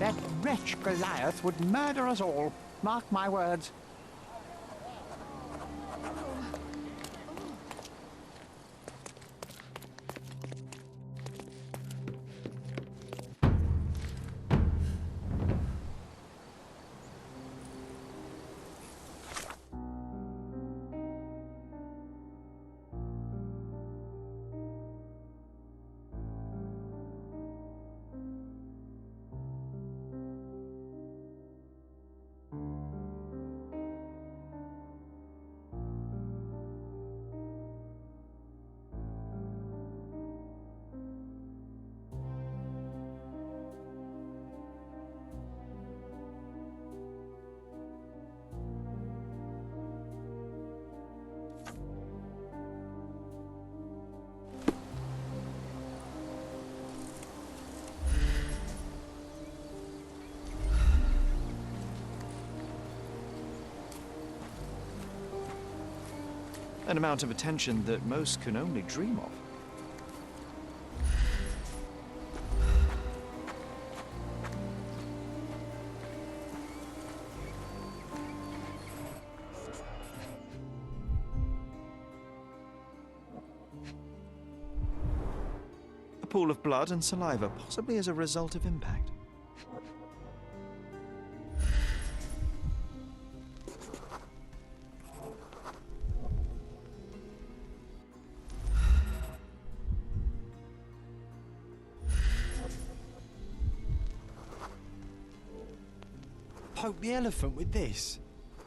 That wretch Goliath would murder us all. Mark my words. An amount of attention that most can only dream of. A pool of blood and saliva, possibly as a result of impact. Poke the elephant with this?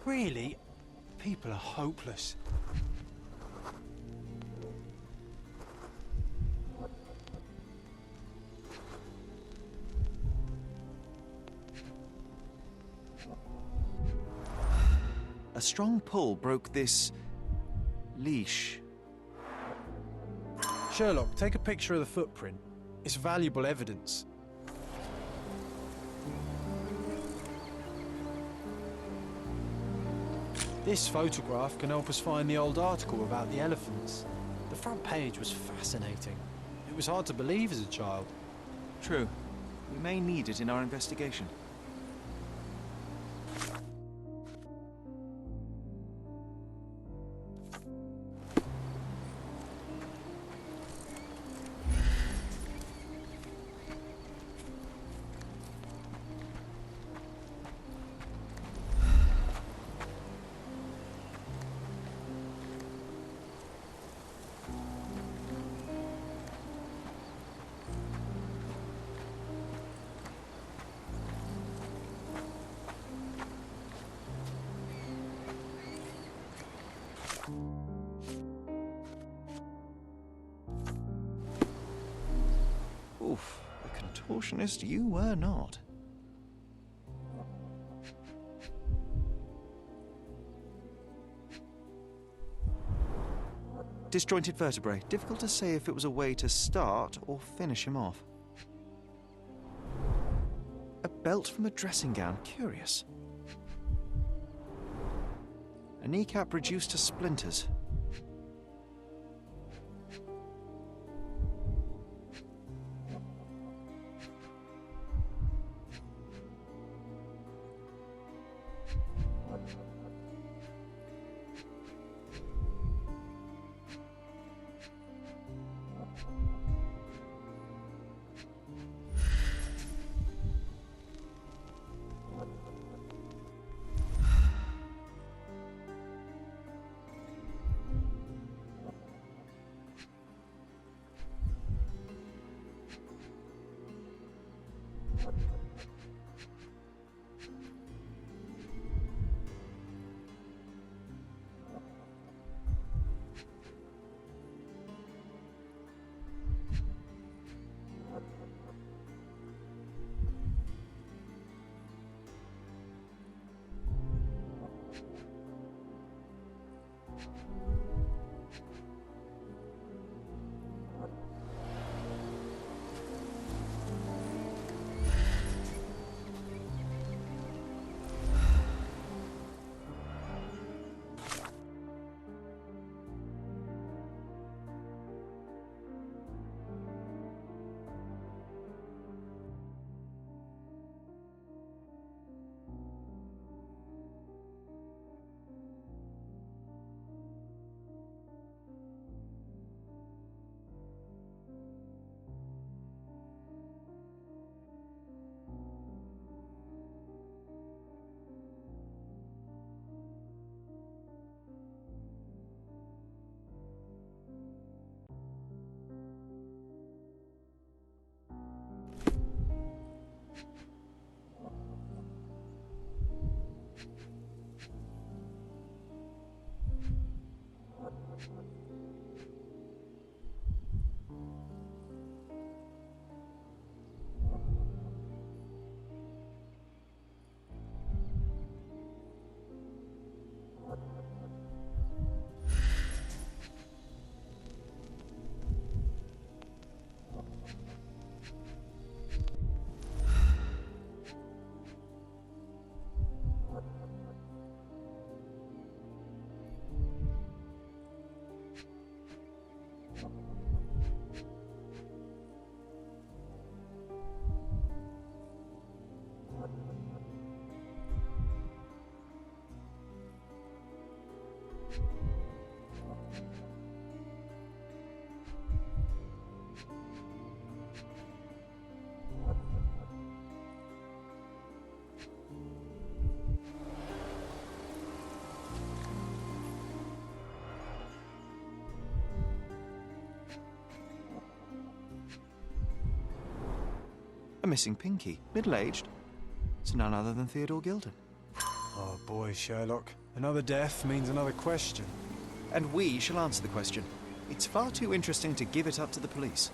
Really? People are hopeless. A strong pull broke this leash. Sherlock, take a picture of the footprint. It's valuable evidence. This photograph can help us find the old article about the elephants. The front page was fascinating. It was hard to believe as a child. True. We may need it in our investigation. Oof, a contortionist you were not. Disjointed vertebrae. Difficult to say if it was a way to start or finish him off. A belt from a dressing gown. Curious. A kneecap reduced to splinters. missing pinky, middle-aged. It's none other than Theodore Gilden. Oh boy, Sherlock. Another death means another question. And we shall answer the question. It's far too interesting to give it up to the police.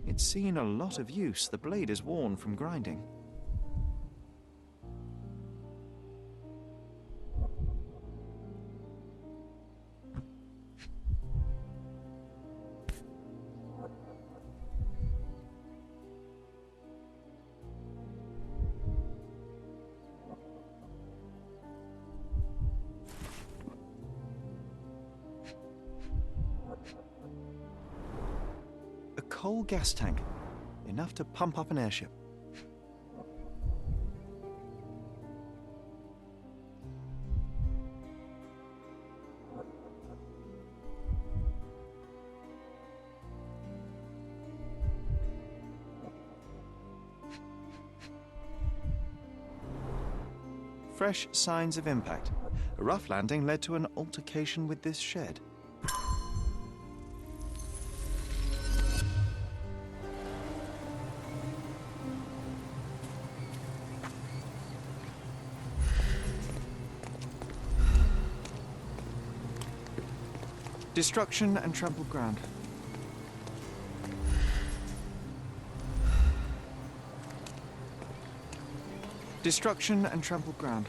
It's seen a lot of use. The blade is worn from grinding. Coal gas tank, enough to pump up an airship. Fresh signs of impact. A rough landing led to an altercation with this shed. Destruction and trampled ground. Destruction and trampled ground.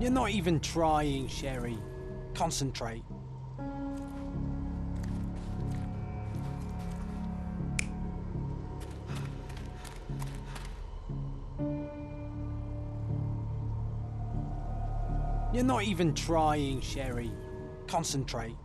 You're not even trying, Sherry. Concentrate. You're not even trying, Sherry. Concentrate.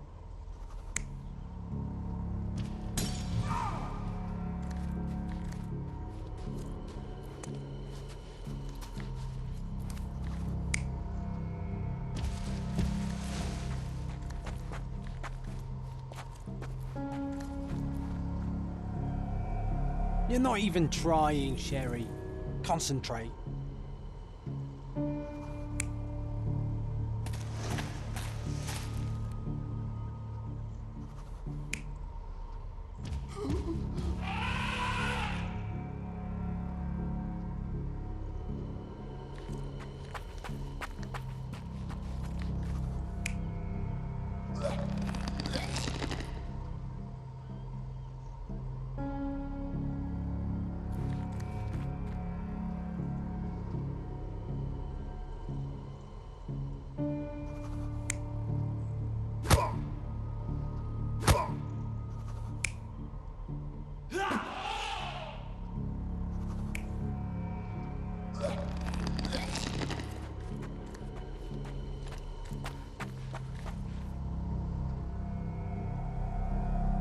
You're not even trying, Sherry. Concentrate.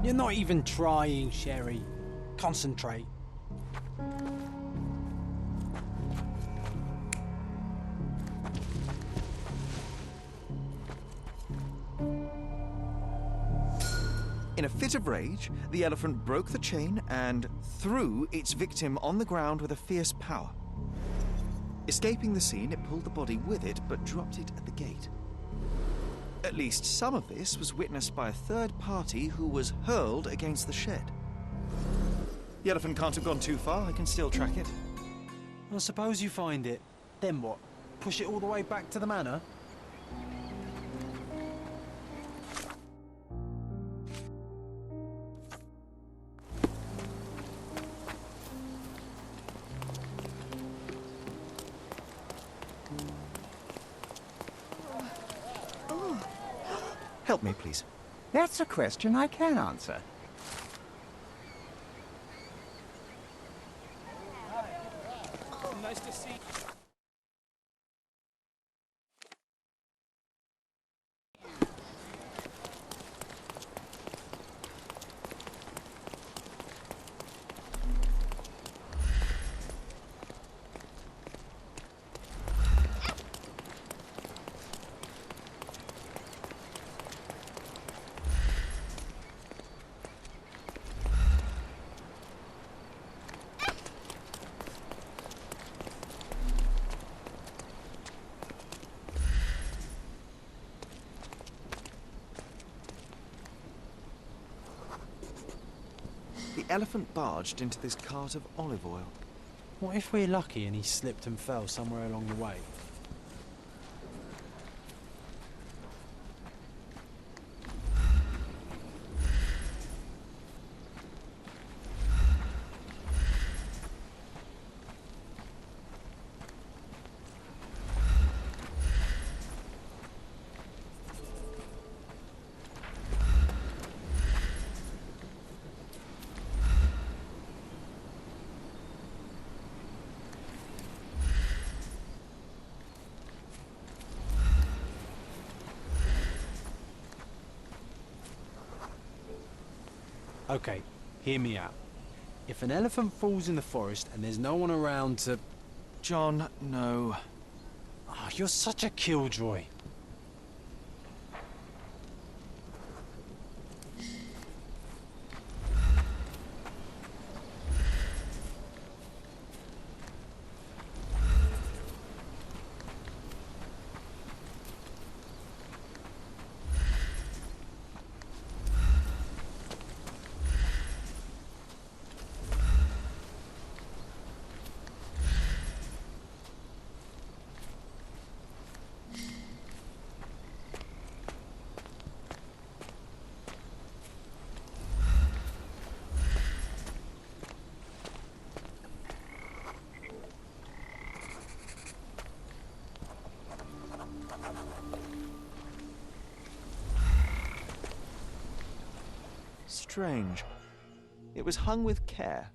You're not even trying, Sherry. Concentrate. In a fit of rage, the elephant broke the chain and threw its victim on the ground with a fierce power. Escaping the scene, it pulled the body with it, but dropped it at the gate. At least some of this was witnessed by a third party who was hurled against the shed. The elephant can't have gone too far. I can still track it. Well, suppose you find it. Then what? Push it all the way back to the manor? Help me, please. That's a question I can answer. Nice to see you. The elephant barged into this cart of olive oil. What if we're lucky and he slipped and fell somewhere along the way? Okay, hear me out. If an elephant falls in the forest and there's no one around to... John, no. Oh, you're such a killjoy. Strange. It was hung with care.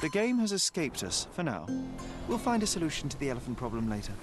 The game has escaped us for now. We'll find a solution to the elephant problem later.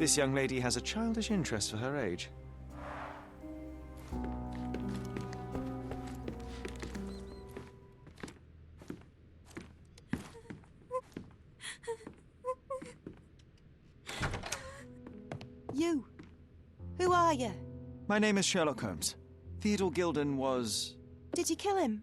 This young lady has a childish interest for her age. You. Who are you? My name is Sherlock Holmes. Theodore Gilden was... Did you kill him?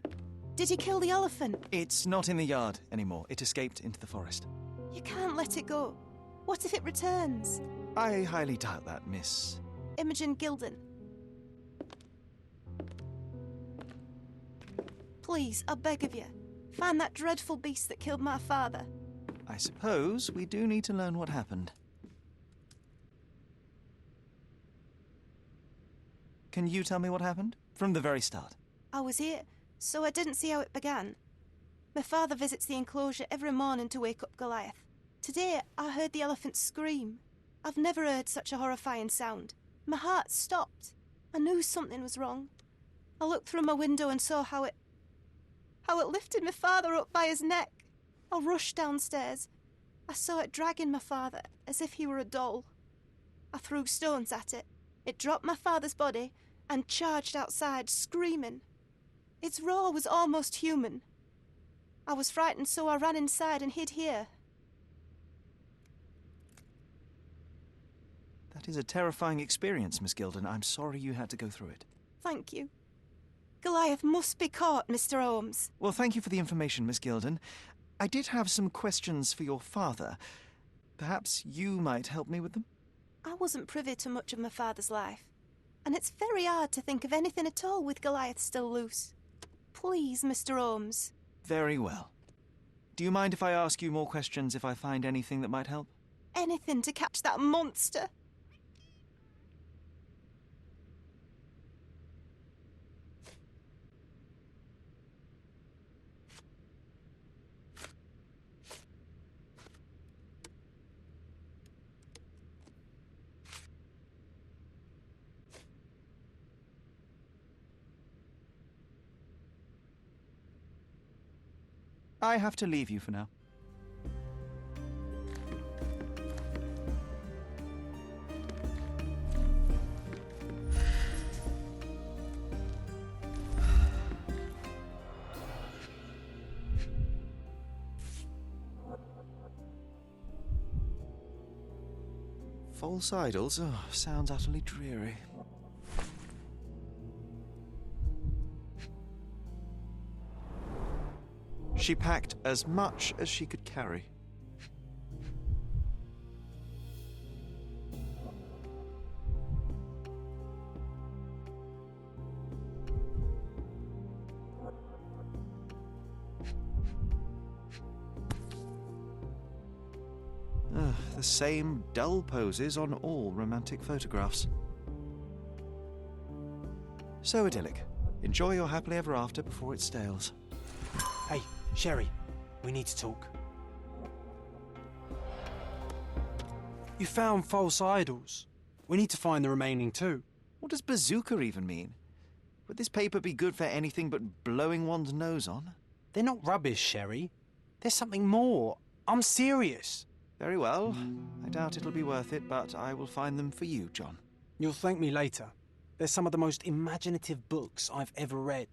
Did you kill the elephant? It's not in the yard anymore. It escaped into the forest. You can't let it go. What if it returns? I highly doubt that, Miss... Imogen Gildan. Please, I beg of you, find that dreadful beast that killed my father. I suppose we do need to learn what happened. Can you tell me what happened? From the very start. I was here, so I didn't see how it began. My father visits the enclosure every morning to wake up Goliath. Today, I heard the elephant scream. I've never heard such a horrifying sound. My heart stopped. I knew something was wrong. I looked through my window and saw how it lifted my father up by his neck. I rushed downstairs. I saw it dragging my father as if he were a doll. I threw stones at it. It dropped my father's body and charged outside, screaming. Its roar was almost human. I was frightened, so I ran inside and hid here. That is a terrifying experience, Miss Gilden. I'm sorry you had to go through it. Thank you. Goliath must be caught, Mr. Holmes. Well, thank you for the information, Miss Gilden. I did have some questions for your father. Perhaps you might help me with them? I wasn't privy to much of my father's life, and it's very hard to think of anything at all with Goliath still loose. Please, Mr. Holmes. Very well. Do you mind if I ask you more questions if I find anything that might help? Anything to catch that monster. I have to leave you for now. False idols? Oh, sounds utterly dreary. She packed as much as she could carry. The same dull poses on all romantic photographs. So idyllic. Enjoy your happily ever after before it stales. Hey, Sherry, we need to talk. You found false idols. We need to find the remaining two. What does bazooka even mean? Would this paper be good for anything but blowing one's nose on? They're not rubbish, Sherry. There's something more. I'm serious. Very well. I doubt it'll be worth it, but I will find them for you, John. You'll thank me later. They're some of the most imaginative books I've ever read.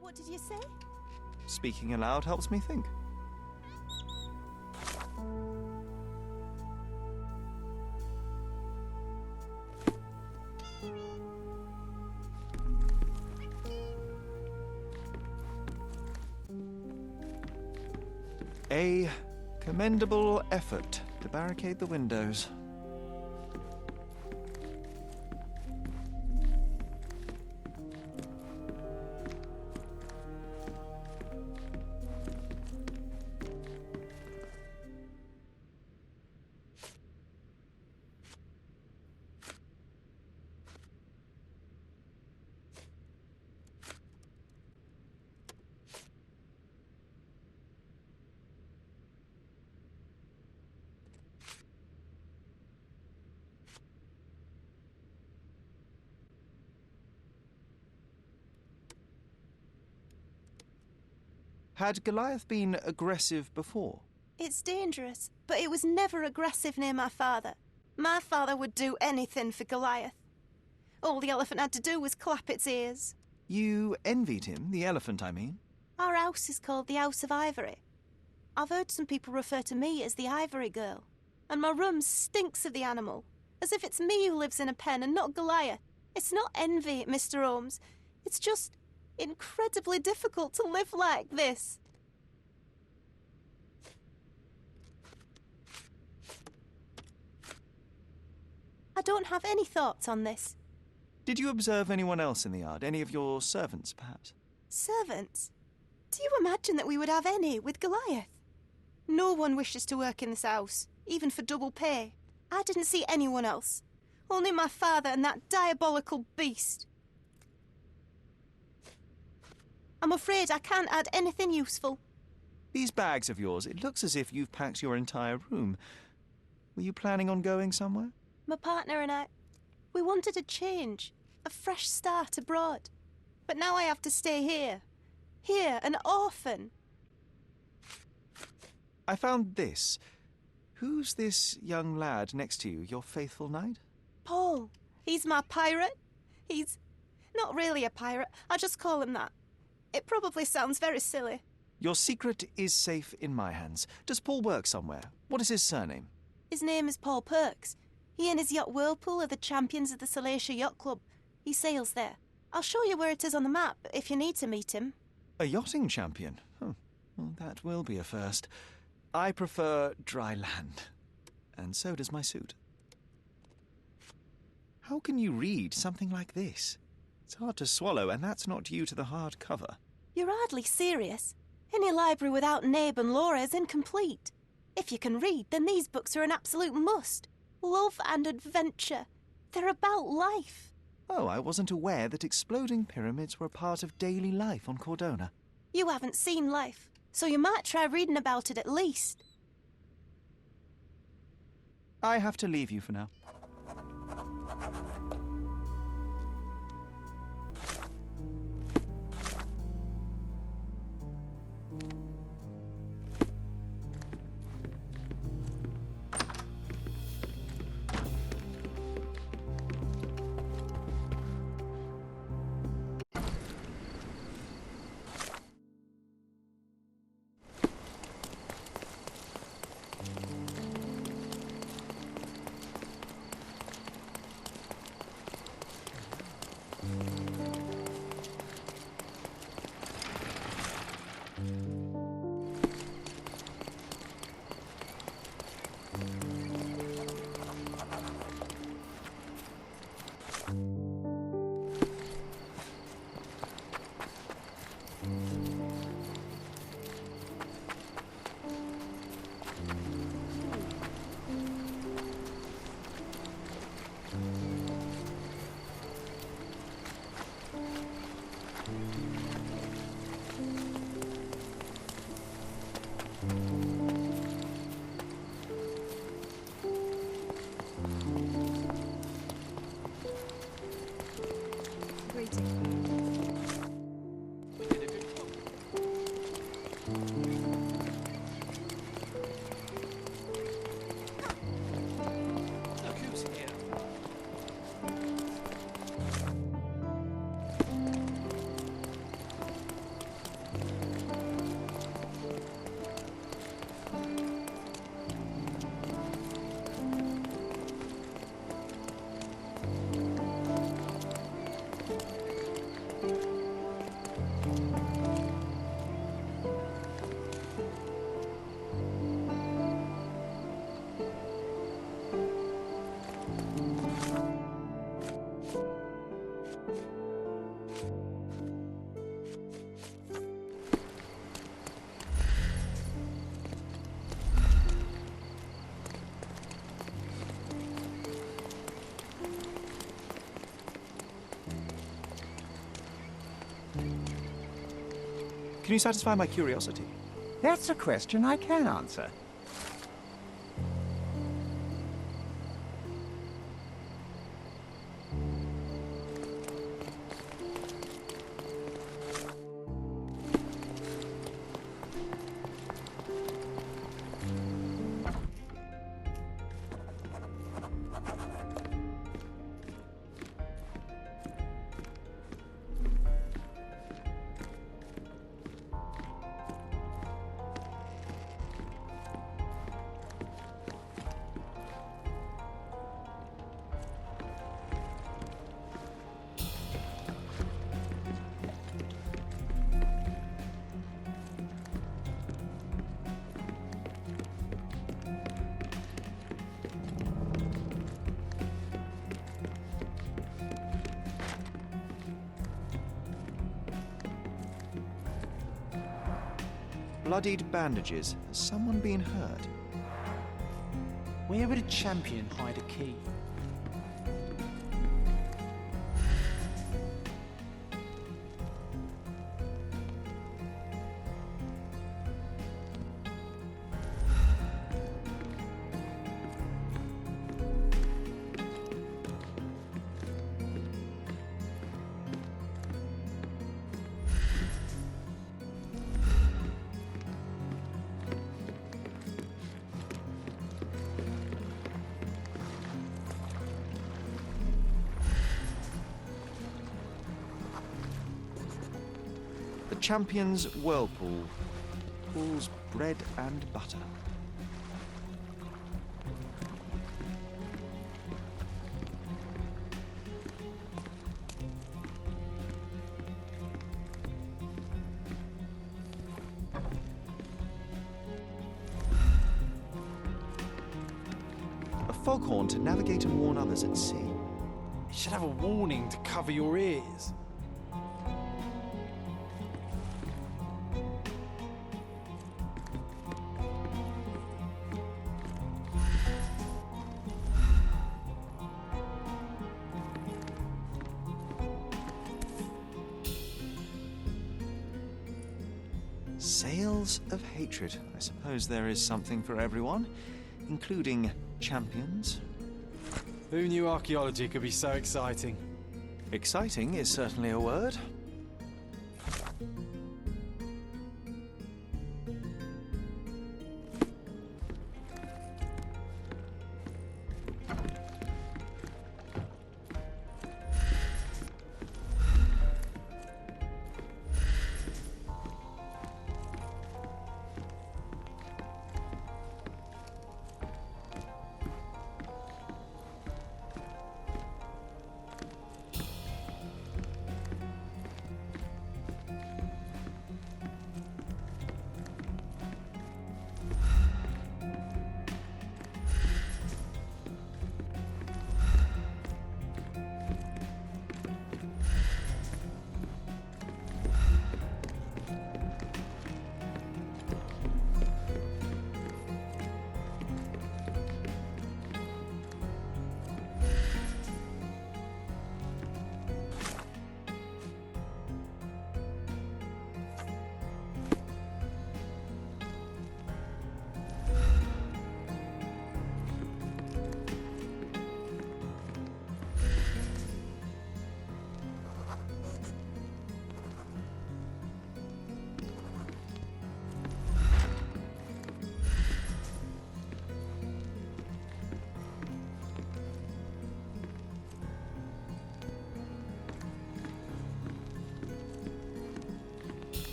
What did you say? Speaking aloud helps me think. A commendable effort to barricade the windows. Had Goliath been aggressive before? It's dangerous, but it was never aggressive near my father. My father would do anything for Goliath. All the elephant had to do was clap its ears. You envied him, the elephant, I mean? Our house is called the House of Ivory. I've heard some people refer to me as the Ivory Girl, and my room stinks of the animal, as if it's me who lives in a pen and not Goliath. It's not envy, Mr. Holmes. It's just incredibly difficult to live like this. I don't have any thoughts on this. Did you observe anyone else in the yard? Any of your servants, perhaps? Servants? Do you imagine that we would have any with Goliath? No one wishes to work in this house, even for double pay. I didn't see anyone else. Only my father and that diabolical beast. I'm afraid I can't add anything useful. These bags of yours, it looks as if you've packed your entire room. Were you planning on going somewhere? My partner and I, we wanted a change, a fresh start abroad. But now I have to stay here. Here, an orphan. I found this. Who's this young lad next to you, your faithful knight? Paul. He's my pirate. He's not really a pirate. I just call him that. It probably sounds very silly. Your secret is safe in my hands. Does Paul work somewhere? What is his surname? His name is Paul Perks. He and his yacht Whirlpool are the champions of the Salacia Yacht Club. He sails there. I'll show you where it is on the map if you need to meet him. A yachting champion? Well, that will be a first. I prefer dry land. And so does my suit. How can you read something like this? It's hard to swallow, and that's not due to the hard cover. You're hardly serious. Any library without Nabe and Laura is incomplete. If you can read, then these books are an absolute must. Love and adventure. They're about life. Oh, I wasn't aware that exploding pyramids were a part of daily life on Cordona. You haven't seen life, so you might try reading about it at least. I have to leave you for now. Can you satisfy my curiosity? That's a question I can answer. bloodied bandages. Has someone been hurt? Where would a champion hide a key? The champion's whirlpool pulls bread and butter. A foghorn to navigate and warn others at sea. You should have a warning to cover your ears. Sails of hatred. I suppose there is something for everyone, including champions. Who knew archaeology could be so exciting? Exciting is certainly a word.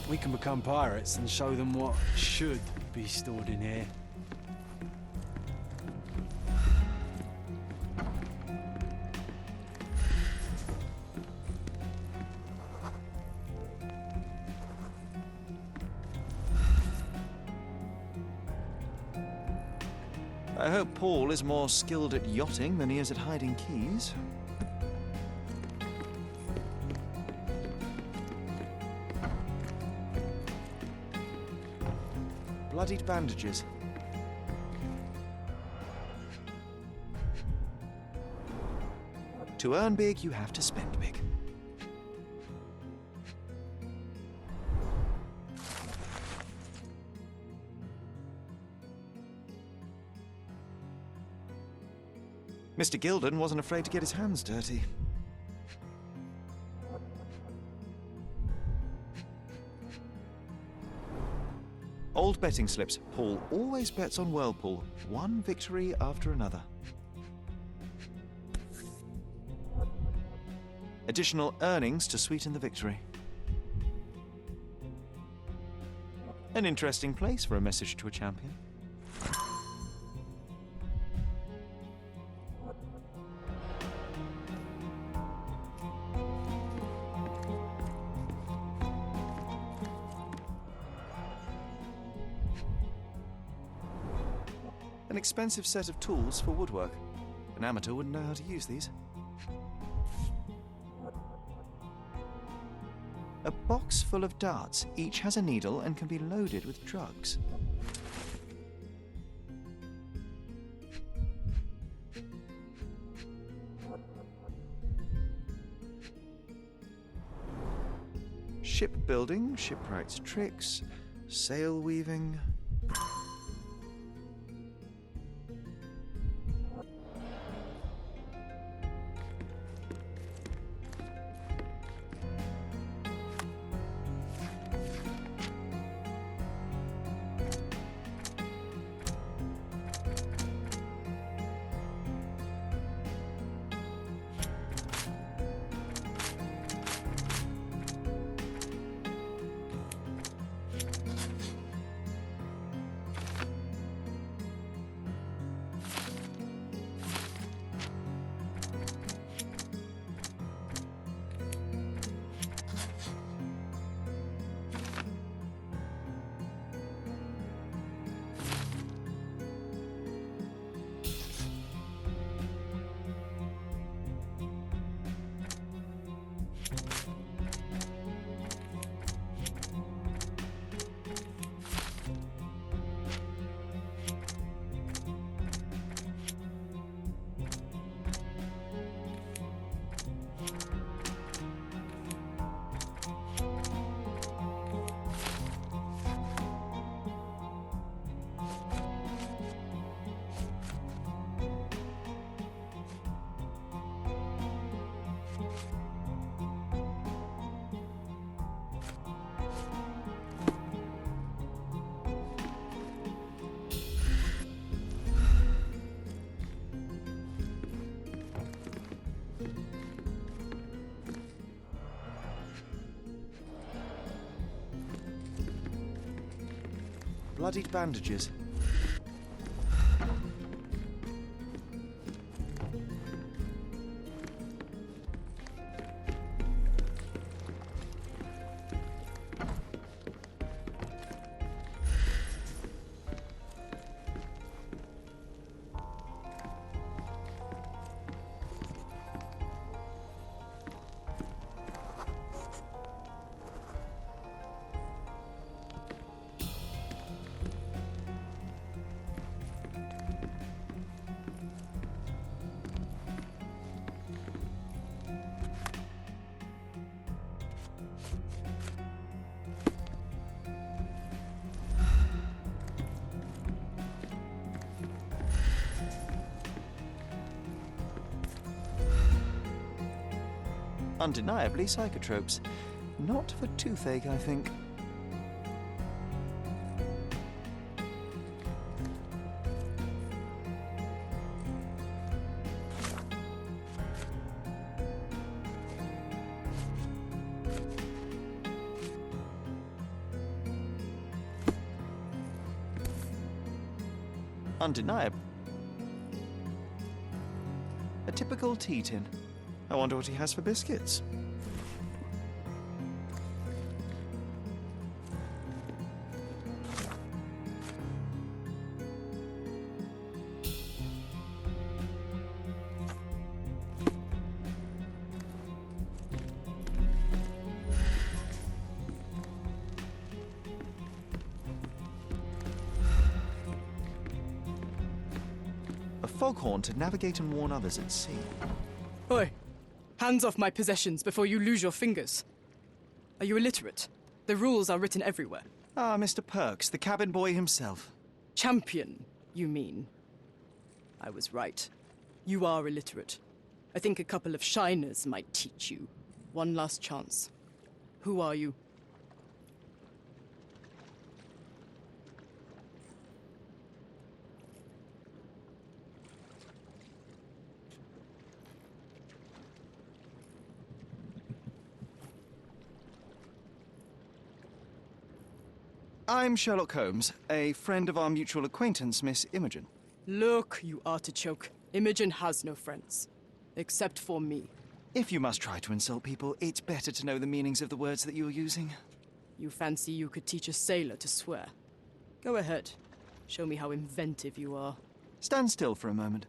We can become pirates and show them what should be stored in here. I hope Paul is more skilled at yachting than he is at hiding keys. Bloodied bandages. To earn big, you have to spend big. Mr. Gilden wasn't afraid to get his hands dirty. Old betting slips. Paul always bets on Whirlpool. One victory after another. Additional earnings to sweeten the victory. An interesting place for a message to a champion. An expensive set of tools for woodwork. An amateur wouldn't know how to use these. A box full of darts. Each has a needle and can be loaded with drugs. Shipbuilding, shipwright's tricks, sail weaving. Bloodied bandages. Undeniably psychotropes. Not for toothache, I think. Undeniable. A typical tea tin. I wonder what he has for biscuits. foghorn to navigate and warn others at sea. Oi! Hands off my possessions before you lose your fingers. Are you illiterate? The rules are written everywhere. Ah, Mr. Perks, the cabin boy himself. Champion, you mean? I was right. You are illiterate. I think a couple of shiners might teach you. One last chance. Who are you? I'm Sherlock Holmes, a friend of our mutual acquaintance, Miss Imogen. Look, you artichoke. Imogen has no friends. Except for me. If you must try to insult people, it's better to know the meanings of the words that you're using. You fancy you could teach a sailor to swear? Go ahead. Show me how inventive you are. Stand still for a moment.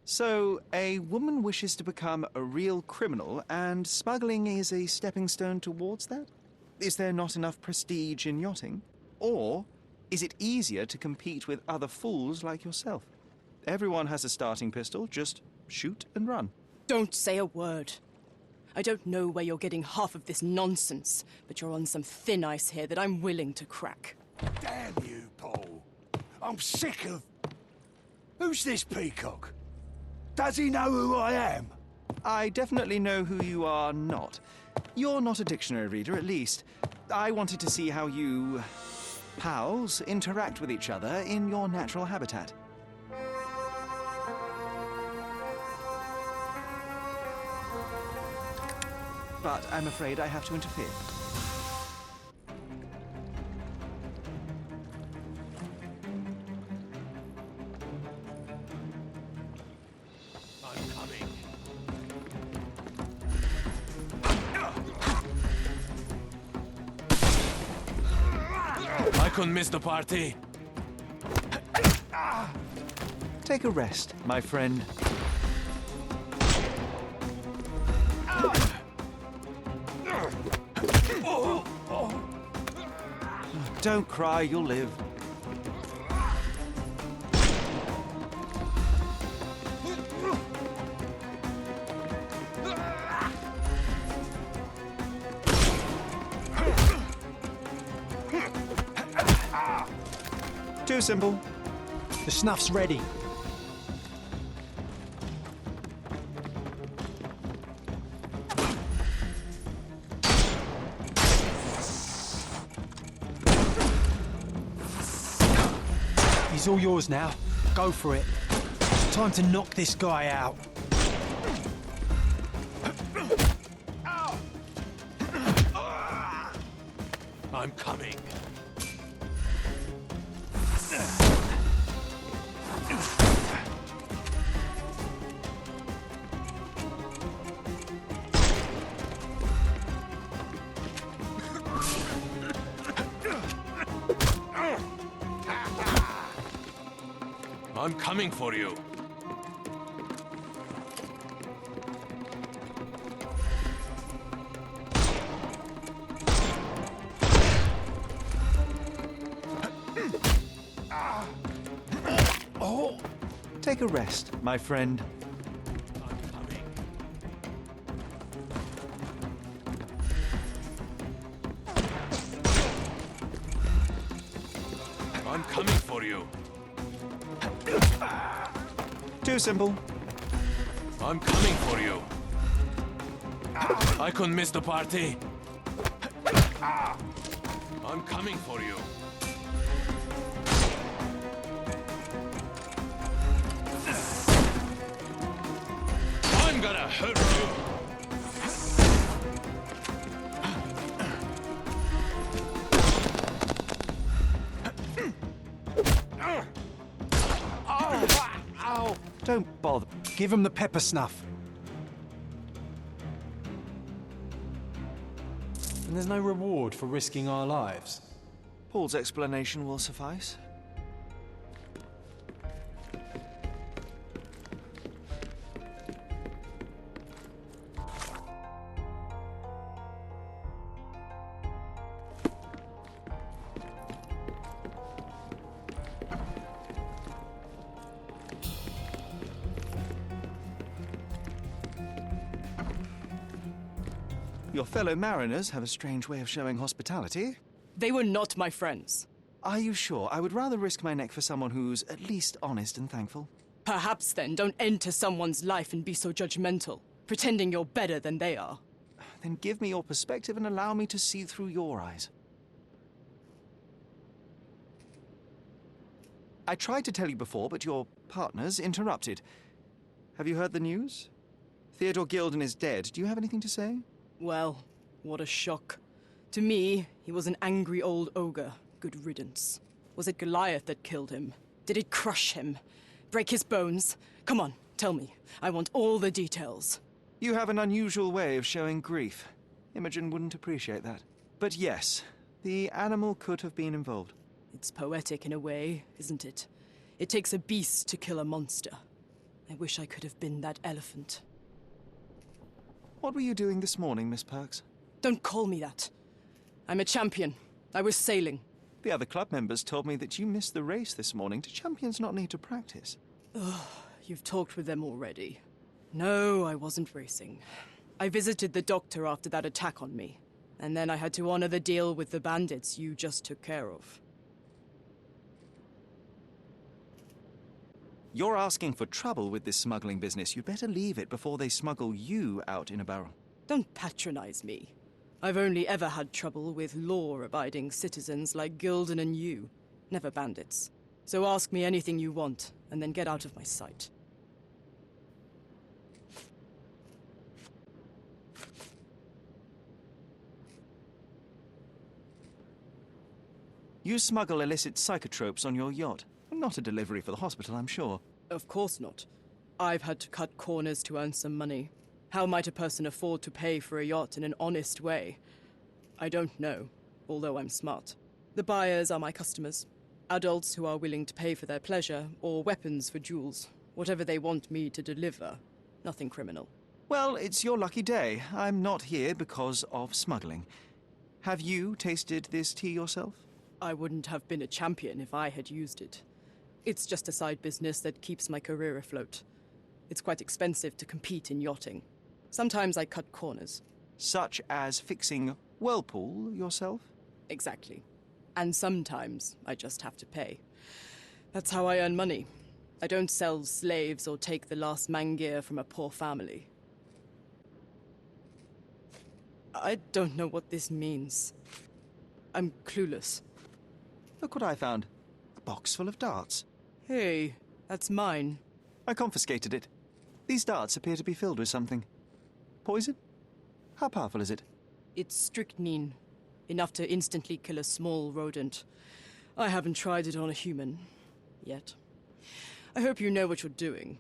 So, a woman wishes to become a real criminal, and smuggling is a stepping stone towards that? Is there not enough prestige in yachting? Or is it easier to compete with other fools like yourself? Everyone has a starting pistol, just shoot and run. Don't say a word. I don't know where you're getting half of this nonsense, but you're on some thin ice here that I'm willing to crack. Damn you, Paul. I'm sick of... Who's this peacock? Does he know who I am? I definitely know who you are not. You're not a dictionary reader, at least. I wanted to see how you... pals interact with each other in your natural habitat. But I'm afraid I have to interfere. I'm coming. I couldn't miss the party. Take a rest, my friend. Don't cry, you'll live. Too simple. The snuff's ready. He's all yours now. Go for it. Time to knock this guy out. I'm coming. I'm coming for you. Take a rest, my friend. I'm coming. I'm coming for you. Too simple. I'm coming for you. I couldn't miss the party. I'm coming for you. I'm gonna hurt you. Don't bother. Give him the pepper snuff. And there's no reward for risking our lives. Paul's explanation will suffice. Your fellow mariners have a strange way of showing hospitality. They were not my friends. Are you sure? I would rather risk my neck for someone who's at least honest and thankful. Perhaps then don't enter someone's life and be so judgmental, pretending you're better than they are. Then give me your perspective and allow me to see through your eyes. I tried to tell you before, but your partners interrupted. Have you heard the news? Theodore Gilden is dead. Do you have anything to say? Well, what a shock. To me, he was an angry old ogre. Good riddance. Was it Goliath that killed him? Did it crush him? Break his bones? Come on, tell me. I want all the details. You have an unusual way of showing grief. Imogen wouldn't appreciate that. But yes, the animal could have been involved. It's poetic in a way, isn't it? It takes a beast to kill a monster. I wish I could have been that elephant. What were you doing this morning, Miss Perks? Don't call me that. I'm a champion. I was sailing. The other club members told me that you missed the race this morning. Do champions not need to practice? You've talked with them already. No, I wasn't racing. I visited the doctor after that attack on me. And then I had to honor the deal with the bandits you just took care of. You're asking for trouble with this smuggling business. You'd better leave it before they smuggle you out in a barrel. Don't patronize me. I've only ever had trouble with law-abiding citizens like Gilden and you, never bandits. So ask me anything you want, and then get out of my sight. You smuggle illicit psychotropes on your yacht. Not a delivery for the hospital, I'm sure. Of course not. I've had to cut corners to earn some money. How might a person afford to pay for a yacht in an honest way? I don't know, although I'm smart. The buyers are my customers. Adults who are willing to pay for their pleasure, or weapons for jewels. Whatever they want me to deliver. Nothing criminal. Well, it's your lucky day. I'm not here because of smuggling. Have you tasted this tea yourself? I wouldn't have been a champion if I had used it. It's just a side business that keeps my career afloat. It's quite expensive to compete in yachting. Sometimes I cut corners. Such as fixing whirlpool yourself? Exactly. And sometimes I just have to pay. That's how I earn money. I don't sell slaves or take the last mangear from a poor family. I don't know what this means. I'm clueless. Look what I found. A box full of darts. Hey, that's mine. I confiscated it. These darts appear to be filled with something. Poison? How powerful is it? It's strychnine. Enough to instantly kill a small rodent. I haven't tried it on a human. Yet. I hope you know what you're doing.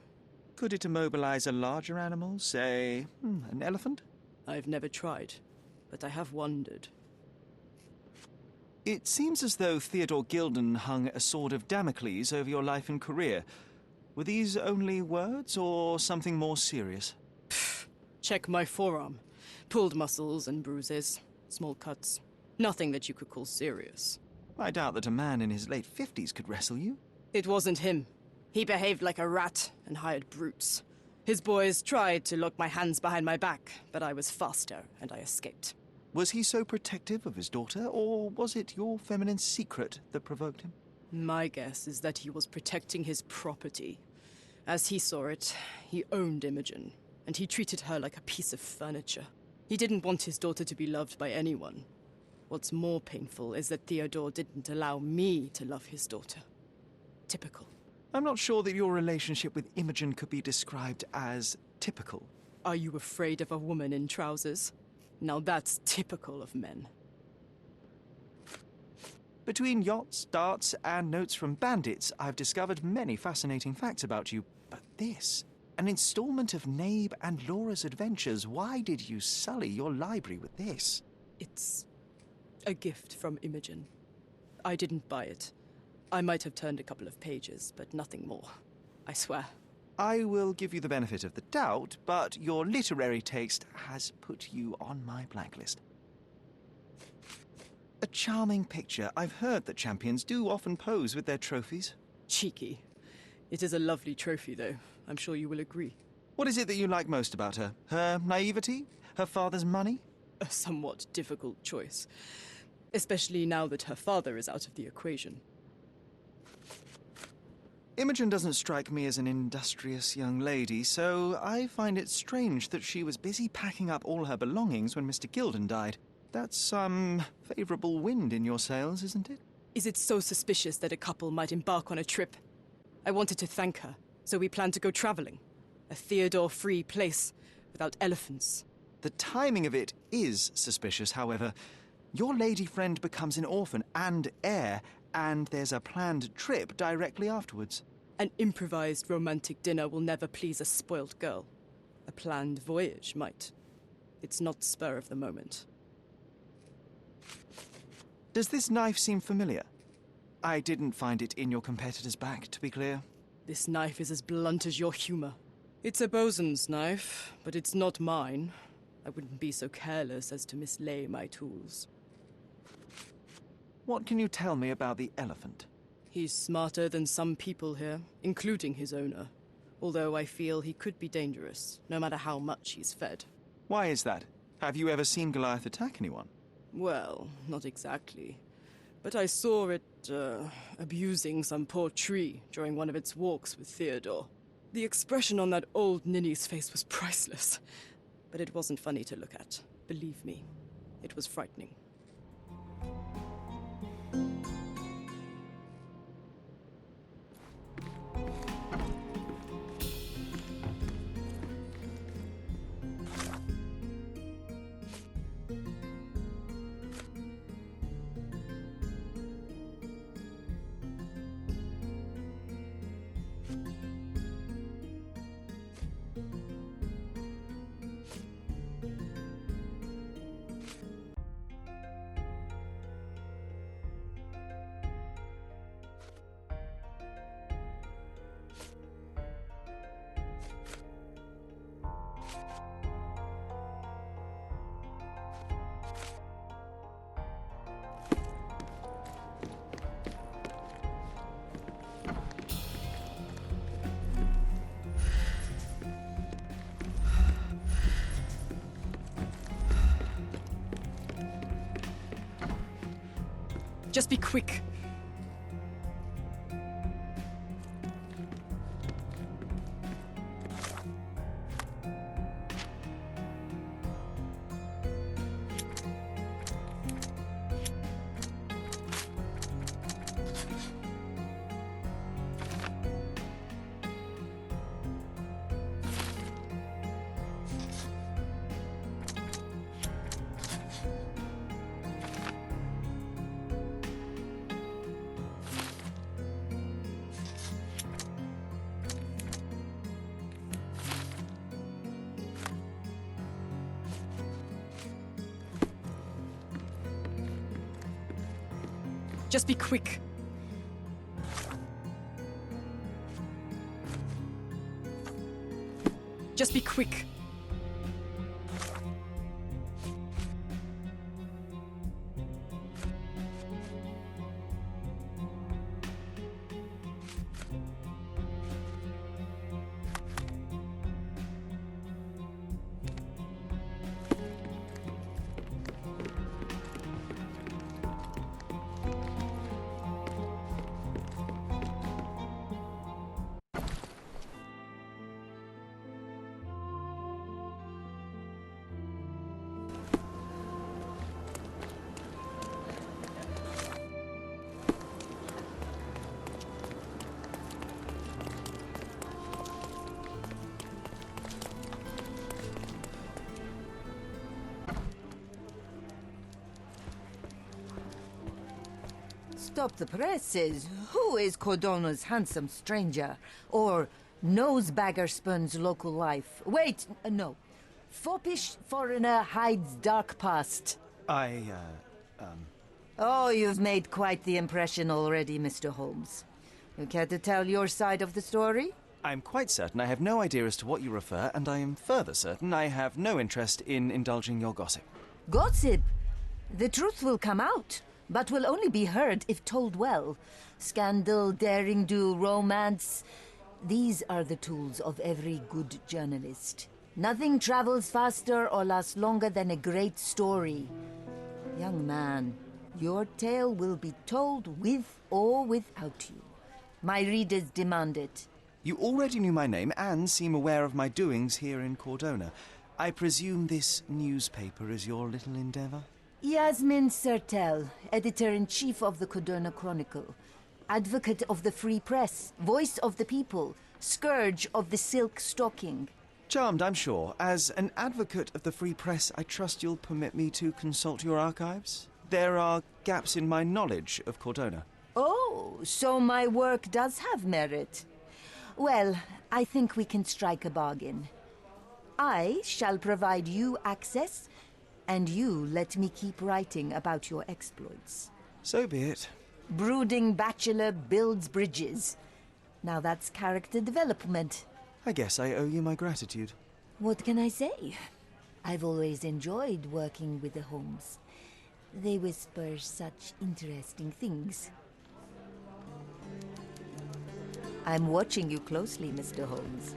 Could it immobilize a larger animal, say, an elephant? I've never tried, but I have wondered. It seems as though Theodore Gilden hung a sword of Damocles over your life and career. Were these only words, or something more serious? Check my forearm. Pulled muscles and bruises. Small cuts. Nothing that you could call serious. I doubt that a man in his late 50s could wrestle you. It wasn't him. He behaved like a rat and hired brutes. His boys tried to lock my hands behind my back, but I was faster and I escaped. Was he so protective of his daughter, or was it your feminine secret that provoked him? My guess is that he was protecting his property. As he saw it, he owned Imogen, and he treated her like a piece of furniture. He didn't want his daughter to be loved by anyone. What's more painful is that Theodore didn't allow me to love his daughter. Typical. I'm not sure that your relationship with Imogen could be described as typical. Are you afraid of a woman in trousers? Now that's typical of men. Between yachts, darts, and notes from bandits, I've discovered many fascinating facts about you. But this, an installment of Nabe and Laura's adventures. Why did you sully your library with this? It's a gift from Imogen. I didn't buy it. I might have turned a couple of pages, but nothing more. I swear. I will give you the benefit of the doubt, but your literary taste has put you on my blacklist. A charming picture. I've heard that champions do often pose with their trophies. Cheeky. It is a lovely trophy, though. I'm sure you will agree. What is it that you like most about her? Her naivety? Her father's money? A somewhat difficult choice. Especially now that her father is out of the equation. Imogen doesn't strike me as an industrious young lady, so I find it strange that she was busy packing up all her belongings when Mr. Gilden died. That's some favourable wind in your sails, isn't it? Is it so suspicious that a couple might embark on a trip? I wanted to thank her, so we planned to go travelling. A Theodore-free place, without elephants. The timing of it is suspicious, however. Your lady friend becomes an orphan and heir, and there's a planned trip directly afterwards. An improvised romantic dinner will never please a spoilt girl. A planned voyage might. It's not spur of the moment. Does this knife seem familiar? I didn't find it in your competitor's back, to be clear. This knife is as blunt as your humor. It's a bosun's knife, but it's not mine. I wouldn't be so careless as to mislay my tools. What can you tell me about the elephant? He's smarter than some people here, including his owner. Although I feel he could be dangerous, no matter how much he's fed. Why is that? Have you ever seen Goliath attack anyone? Well, not exactly. But I saw it, abusing some poor tree during one of its walks with Theodore. The expression on that old ninny's face was priceless. But it wasn't funny to look at. Believe me, it was frightening. Just be quick. Just be quick. Just be quick. Stop the presses. Who is Cordona's handsome stranger? Or nosebagger spurns local life? Wait, no. Foppish foreigner hides dark past. Oh, you've made quite the impression already, Mr. Holmes. You care to tell your side of the story? I'm quite certain I have no idea as to what you refer, and I am further certain I have no interest in indulging your gossip. Gossip? The truth will come out, but will only be heard if told well. Scandal, daring-do, romance. These are the tools of every good journalist. Nothing travels faster or lasts longer than a great story. Young man, your tale will be told with or without you. My readers demand it. You already knew my name and seem aware of my doings here in Cordona. I presume this newspaper is your little endeavor? Yasmin Sertel, editor-in-chief of the Cordona Chronicle. Advocate of the free press, voice of the people, scourge of the silk stocking. Charmed, I'm sure. As an advocate of the free press, I trust you'll permit me to consult your archives? There are gaps in my knowledge of Cordona. Oh, so my work does have merit. Well, I think we can strike a bargain. I shall provide you access, and you let me keep writing about your exploits. So be it. Brooding bachelor builds bridges. Now that's character development. I guess I owe you my gratitude. What can I say? I've always enjoyed working with the Holmes. They whisper such interesting things. I'm watching you closely, Mr. Holmes.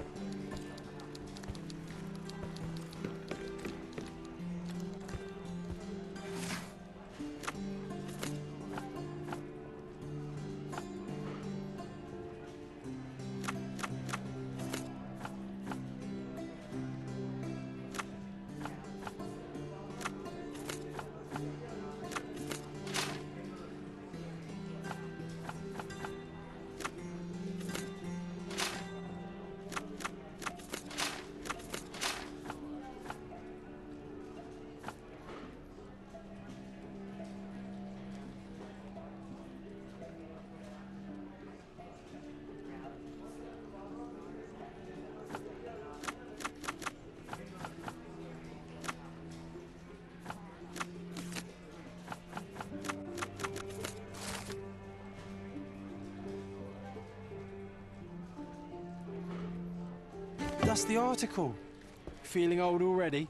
That's the article. Feeling old already?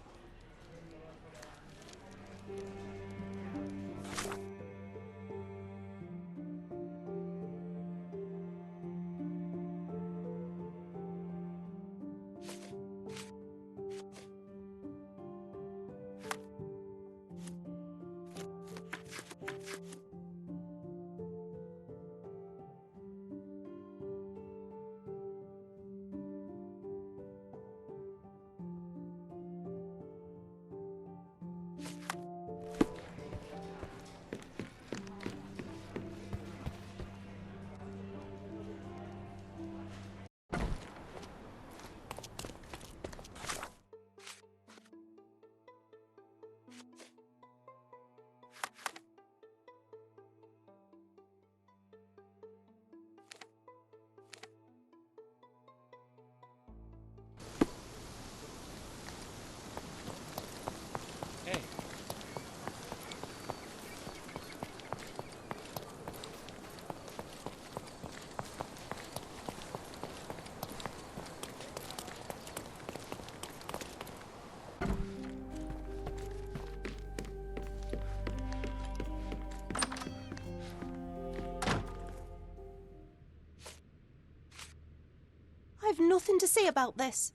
I've nothing to say about this.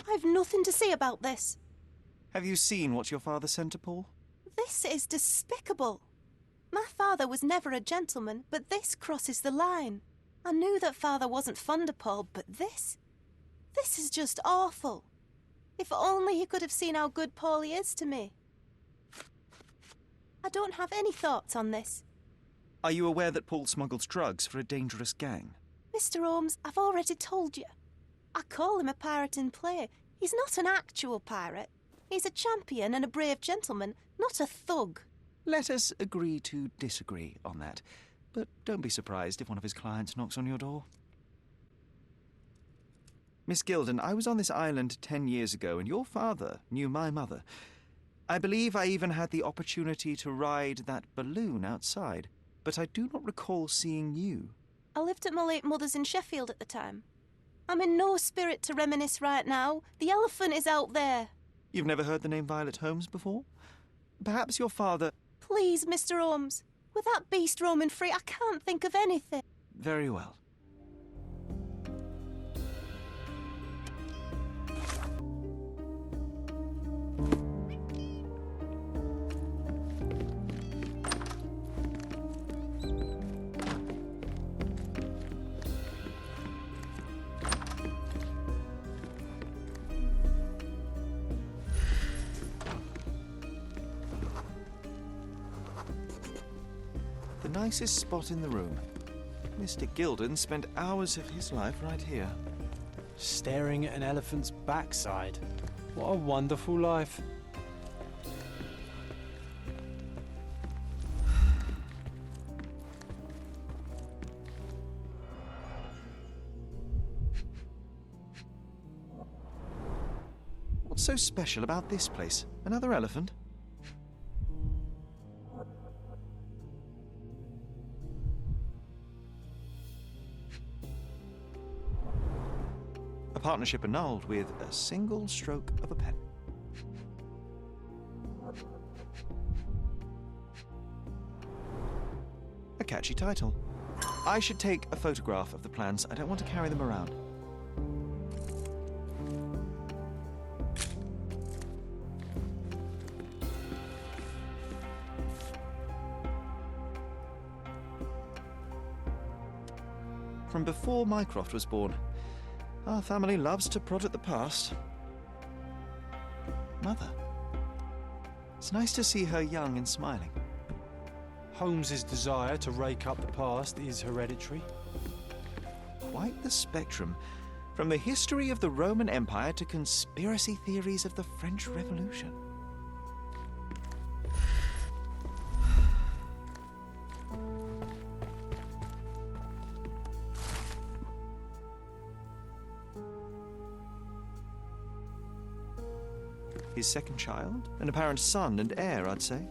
I've nothing to say about this. Have you seen what your father sent to Paul? This is despicable. My father was never a gentleman, but this crosses the line. I knew that father wasn't fond of Paul, but this is just awful. If only he could have seen how good Paulie is to me. I don't have any thoughts on this. Are you aware that Paul smuggles drugs for a dangerous gang? Mr. Holmes, I've already told you. I call him a pirate in play. He's not an actual pirate. He's a champion and a brave gentleman, not a thug. Let us agree to disagree on that. But don't be surprised if one of his clients knocks on your door. Miss Gildan, I was on this island 10 years ago, and your father knew my mother. I believe I even had the opportunity to ride that balloon outside, but I do not recall seeing you. I lived at my late mother's in Sheffield at the time. I'm in no spirit to reminisce right now. The elephant is out there. You've never heard the name Violet Holmes before? Perhaps your father... Please, Mr. Holmes. With that beast roaming free, I can't think of anything. Very well. The nicest spot in the room. Mr. Gilden spent hours of his life right here. Staring at an elephant's backside. What a wonderful life. What's so special about this place? Another elephant? A partnership annulled with a single stroke of a pen. A catchy title. I should take a photograph of the plans. I don't want to carry them around. From before Mycroft was born, our family loves to prod at the past. Mother. It's nice to see her young and smiling. Holmes's desire to rake up the past is hereditary. Quite the spectrum. From the history of the Roman Empire to conspiracy theories of the French Revolution. His second child? An apparent son and heir, I'd say.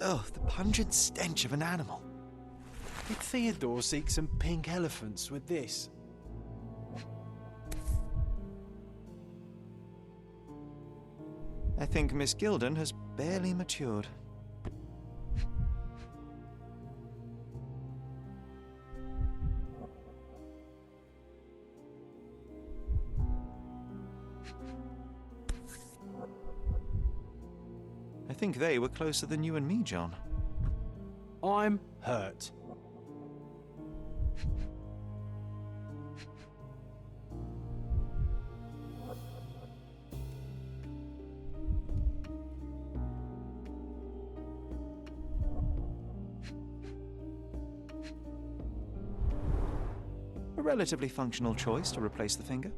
Oh, the pungent stench of an animal. Did Theodore seek some pink elephants with this? I think Miss Gildan has barely matured. I think they were closer than you and me, John. I'm hurt. A relatively functional choice to replace the finger.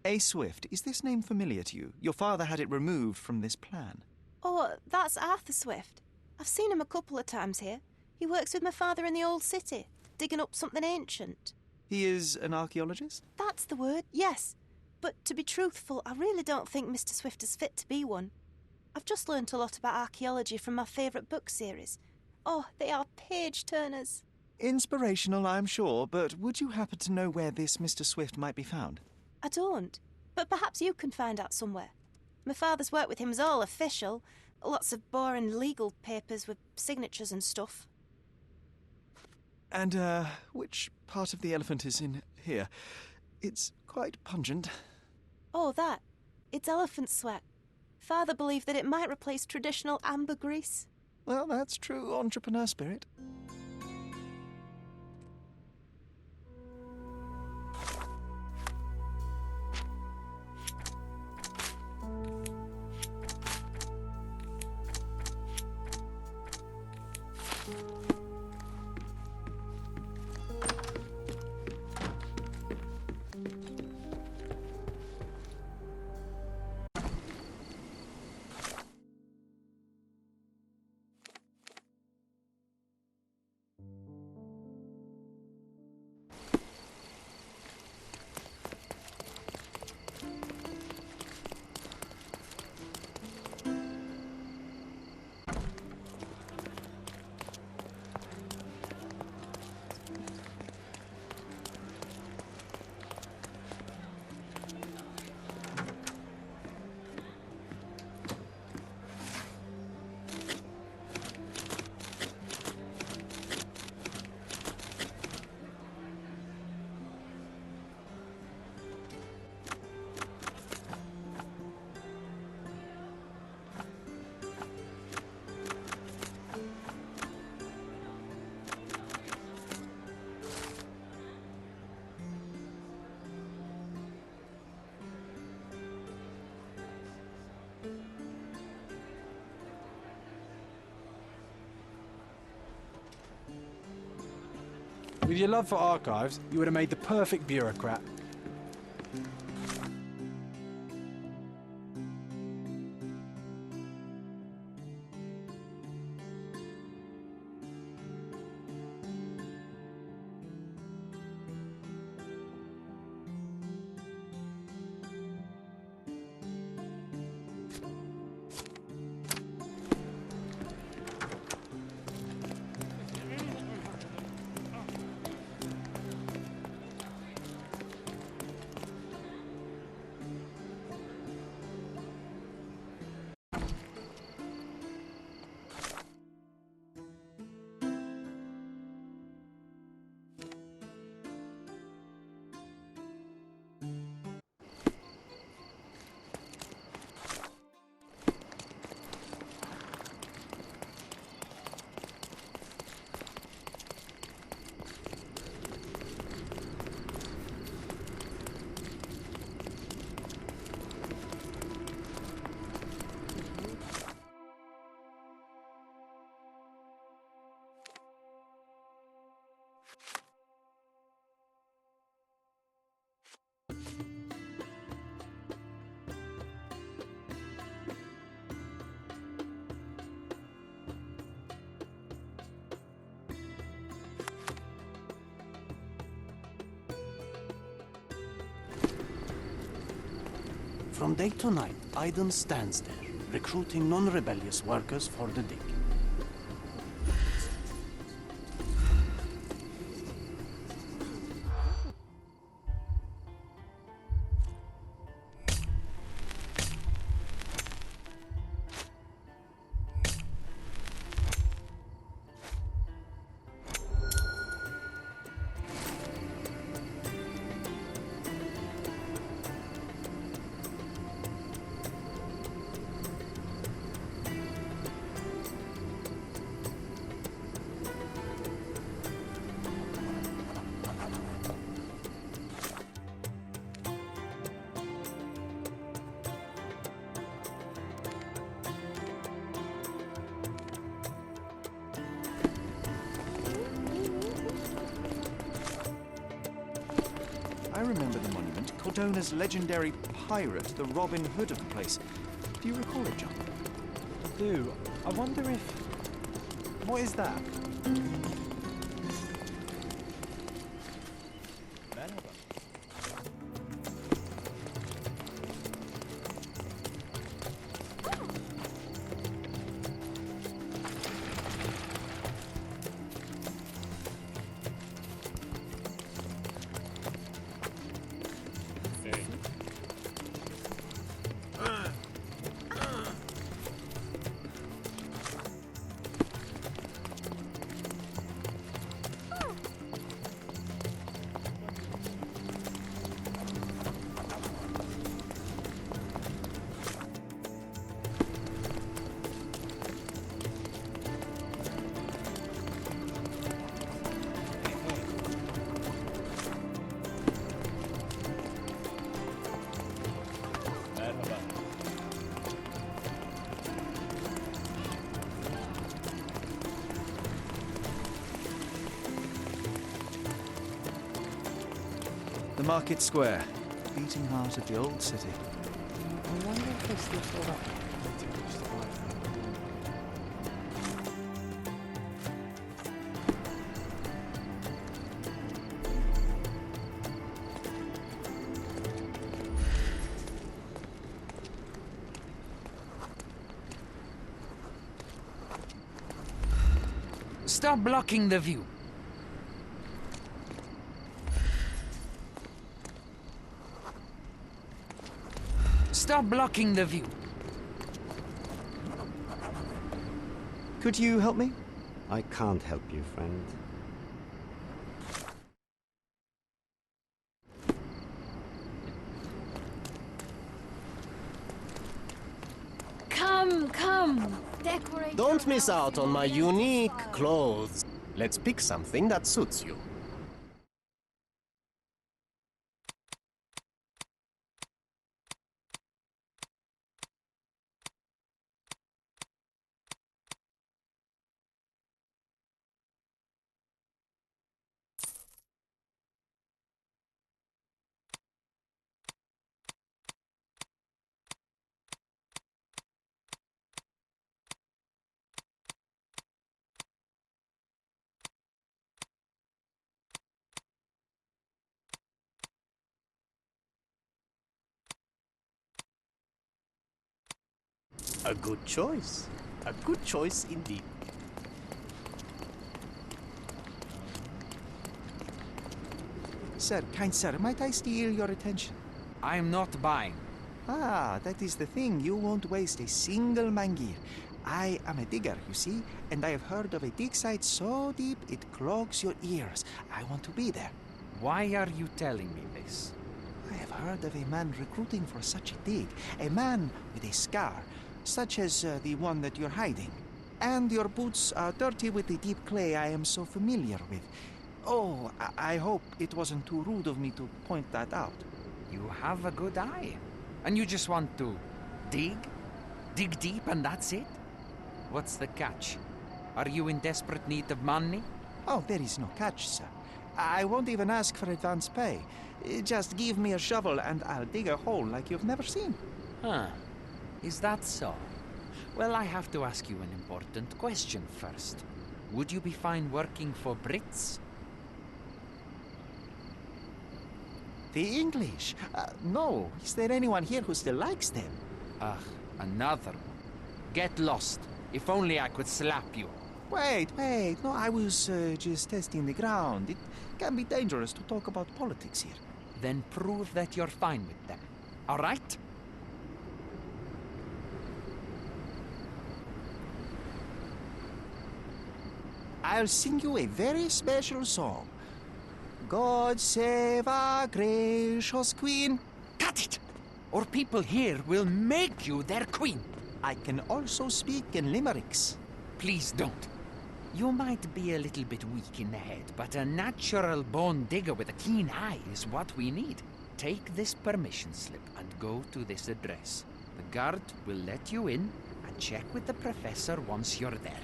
A. Swift, is this name familiar to you? Your father had it removed from this plan. Oh, that's Arthur Swift. I've seen him a couple of times here. He works with my father in the old city, digging up something ancient. He is an archaeologist? That's the word, yes. But to be truthful, I really don't think Mr. Swift is fit to be one. I've just learnt a lot about archaeology from my favourite book series. Oh, they are page-turners. Inspirational, I'm sure, but would you happen to know where this Mr. Swift might be found? I don't, but perhaps you can find out somewhere. My father's work with him is all official. Lots of boring legal papers with signatures and stuff. And, which part of the elephant is in here? It's quite pungent. Oh, that. It's elephant sweat. Father believed that it might replace traditional ambergris. Well, that's true entrepreneur spirit. With your love for archives, you would have made the perfect bureaucrat. From day to night, Aiden stands there, recruiting non-rebellious workers for the dig. I remember the monument called known as legendary pirate, the Robin Hood of the place. Do you recall it, John? I do. I wonder if... What is that? The market square, beating heart of the old city. I wonder if they still saw that. Stop blocking the view. Stop blocking the view. Could you help me? I can't help you, friend. Come. Decorate. Don't miss out on my unique clothes. Let's pick something that suits you. A good choice. A good choice indeed. Sir, kind sir, might I steal your attention? I am not buying. Ah, that is the thing. You won't waste a single mangir. I am a digger, you see, and I have heard of a dig site so deep it clogs your ears. I want to be there. Why are you telling me this? I have heard of a man recruiting for such a dig. A man with a scar, such as the one that you're hiding. And your boots are dirty with the deep clay I am so familiar with. Oh, I hope it wasn't too rude of me to point that out. You have a good eye. And you just want to dig? Dig deep and that's it? What's the catch? Are you in desperate need of money? Oh, there is no catch, sir. I won't even ask for advance pay. Just give me a shovel and I'll dig a hole like you've never seen. Huh. Is that so? Well, I have to ask you an important question first. Would you be fine working for Brits? The English? No. Is there anyone here who still likes them? Ugh, another one. Get lost. If only I could slap you. Wait. No, I was just testing the ground. It can be dangerous to talk about politics here. Then prove that you're fine with them. All right? I'll sing you a very special song. God save our gracious queen. Cut it! Or people here will make you their queen. I can also speak in limericks. Please don't. You might be a little bit weak in the head, but a natural-born digger with a keen eye is what we need. Take this permission slip and go to this address. The guard will let you in and check with the professor once you're there.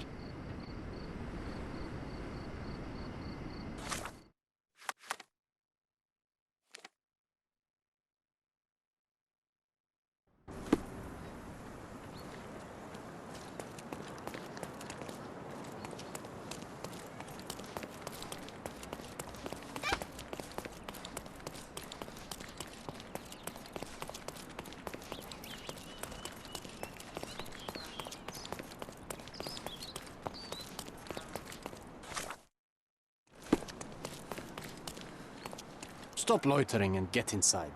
Stop loitering and get inside.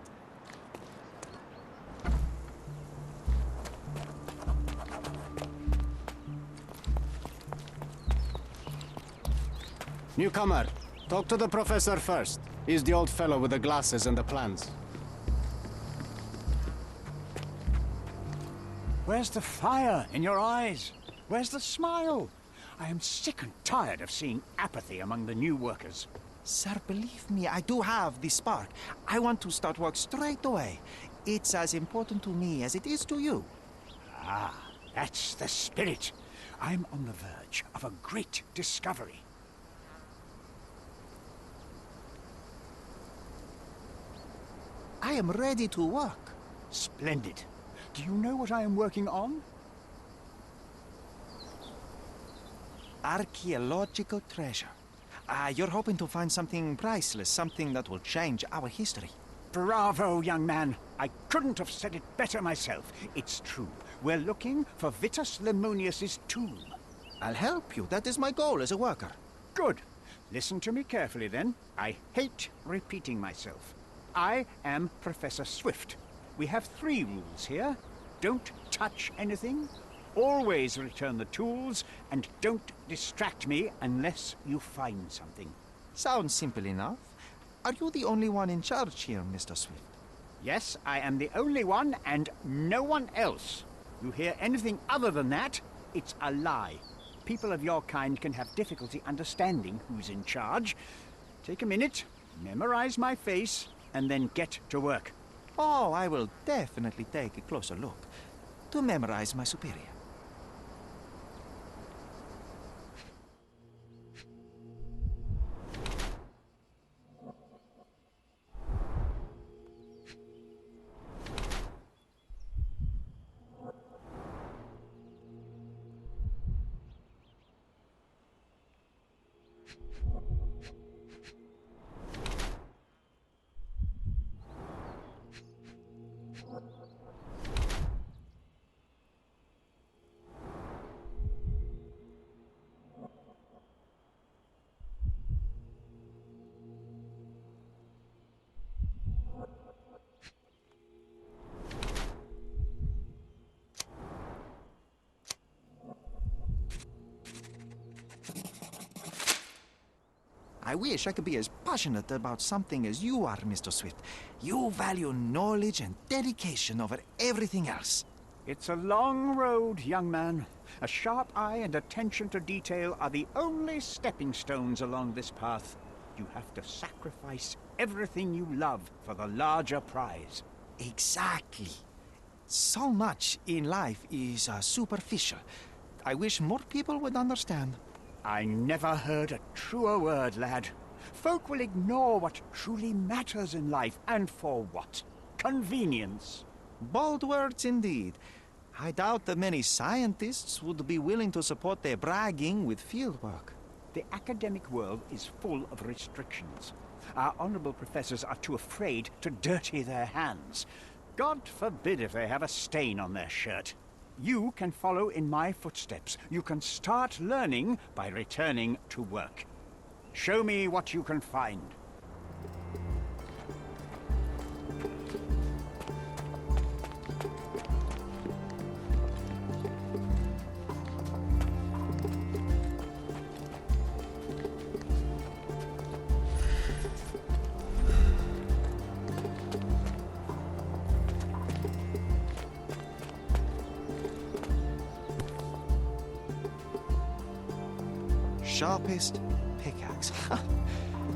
Newcomer, talk to the professor first. He's the old fellow with the glasses and the plans. Where's the fire in your eyes? Where's the smile? I am sick and tired of seeing apathy among the new workers. Sir, believe me, I do have the spark. I want to start work straight away. It's as important to me as it is to you. Ah, that's the spirit. I'm on the verge of a great discovery. I am ready to work. Splendid. Do you know what I am working on? Archaeological treasure. You're hoping to find something priceless, something that will change our history. Bravo, young man. I couldn't have said it better myself. It's true. We're looking for Vitus Lemonius's tomb. I'll help you. That is my goal as a worker. Good. Listen to me carefully, then. I hate repeating myself. I am Professor Swift. We have 3 rules here. Don't touch anything, always return the tools, and don't distract me unless you find something. Sounds simple enough. Are you the only one in charge here, Mr. Swift? Yes, I am the only one, and no one else. You hear anything other than that, it's a lie. People of your kind can have difficulty understanding who's in charge. Take a minute, memorize my face, and then get to work. Oh, I will definitely take a closer look to memorize my superior. I wish I could be as passionate about something as you are, Mr. Swift. You value knowledge and dedication over everything else. It's a long road, young man. A sharp eye and attention to detail are the only stepping stones along this path. You have to sacrifice everything you love for the larger prize. Exactly. So much in life is superficial. I wish more people would understand. I never heard a truer word, lad. Folk will ignore what truly matters in life, and for what? Convenience. Bold words indeed. I doubt that many scientists would be willing to support their bragging with fieldwork. The academic world is full of restrictions. Our honorable professors are too afraid to dirty their hands. God forbid if they have a stain on their shirt. You can follow in my footsteps. You can start learning by returning to work. Show me what you can find. Sharpest pickaxe.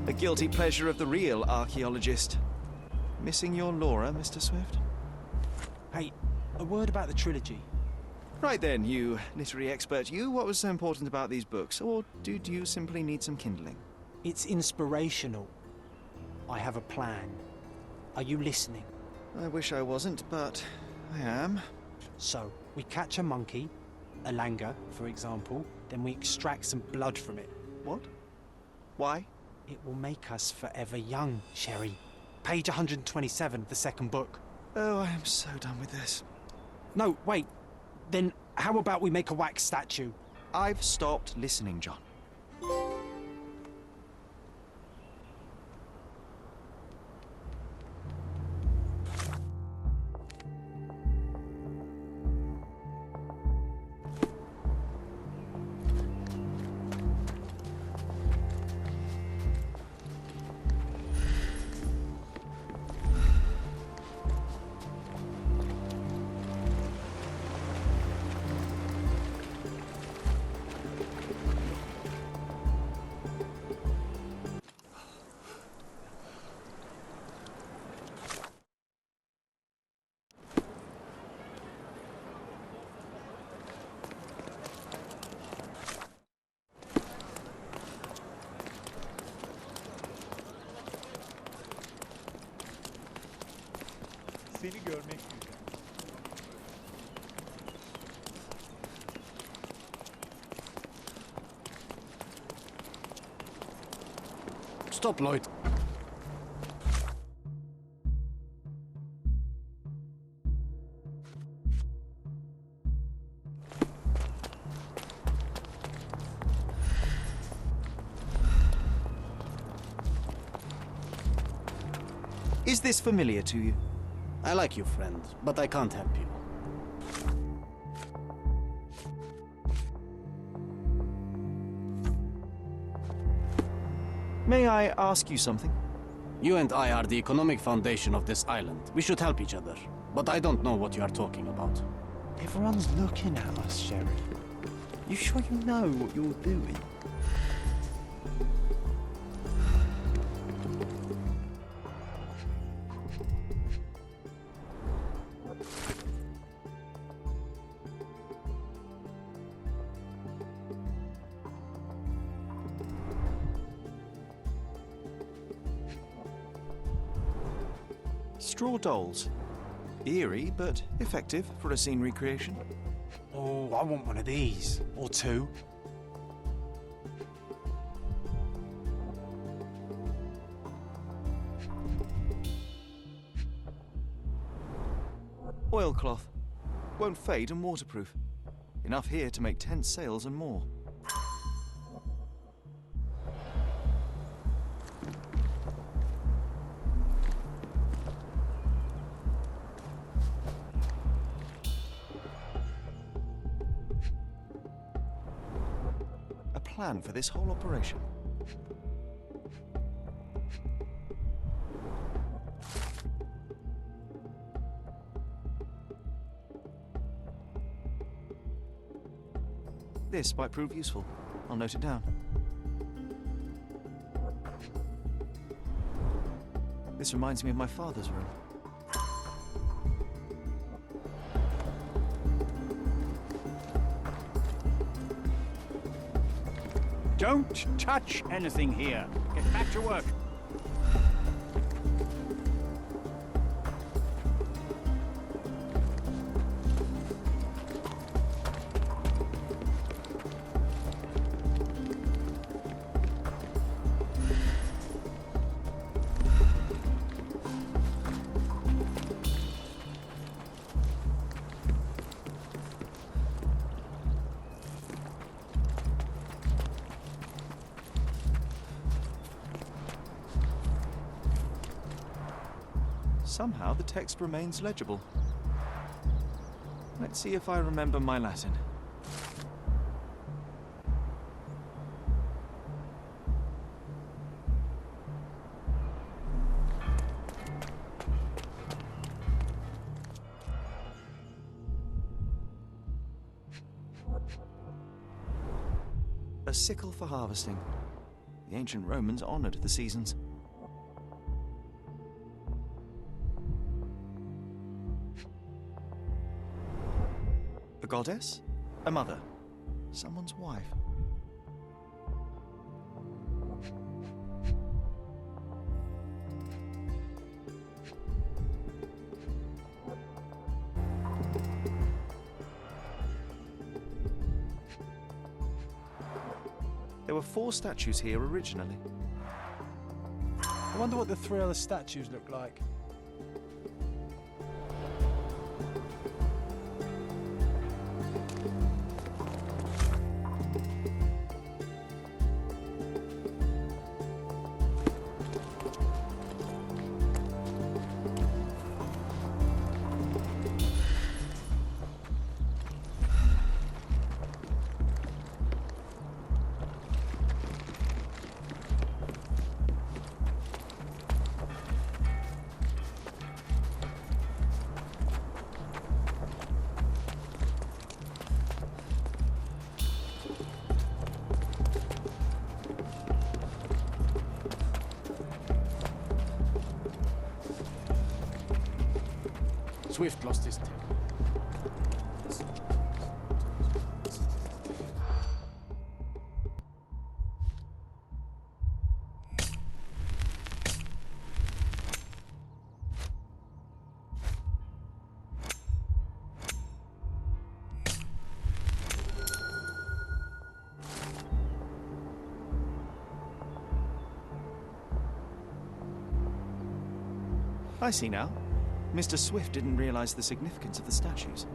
A guilty pleasure of the real archaeologist. Missing your Laura, Mr. Swift? Hey, a word about the trilogy. Right then, you literary expert. What was so important about these books? Or do you simply need some kindling? It's inspirational. I have a plan. Are you listening? I wish I wasn't, but I am. So, we catch a monkey, a langur, for example, then we extract some blood from it. What? Why? It will make us forever young, Sherry. Page 127 of the second book. Oh, I am so done with this. No, wait. Then how about we make a wax statue? I've stopped listening, John. Seni görmek güzel. Stop, Lloyd. Is this familiar to you? I like you, friend, but I can't help you. May I ask you something? You and I are the economic foundation of this island. We should help each other. But I don't know what you are talking about. Everyone's looking at us, Sherry. You sure you know what you're doing? Straw dolls. Eerie, but effective for a scene recreation. Oh, I want one of these. Or two. Oilcloth. Won't fade and waterproof. Enough here to make 10 sails and more. A plan for this whole operation. This might prove useful. I'll note it down. This reminds me of my father's room. Don't touch anything here. Get back to work. Somehow the text remains legible. Let's see if I remember my Latin. A sickle for harvesting. The ancient Romans honored the seasons. A goddess? A mother? Someone's wife? There were 4 statues here originally. I wonder what the 3 other statues look like. Swift lost his tail. I see now. Mr. Swift didn't realize the significance of the statues.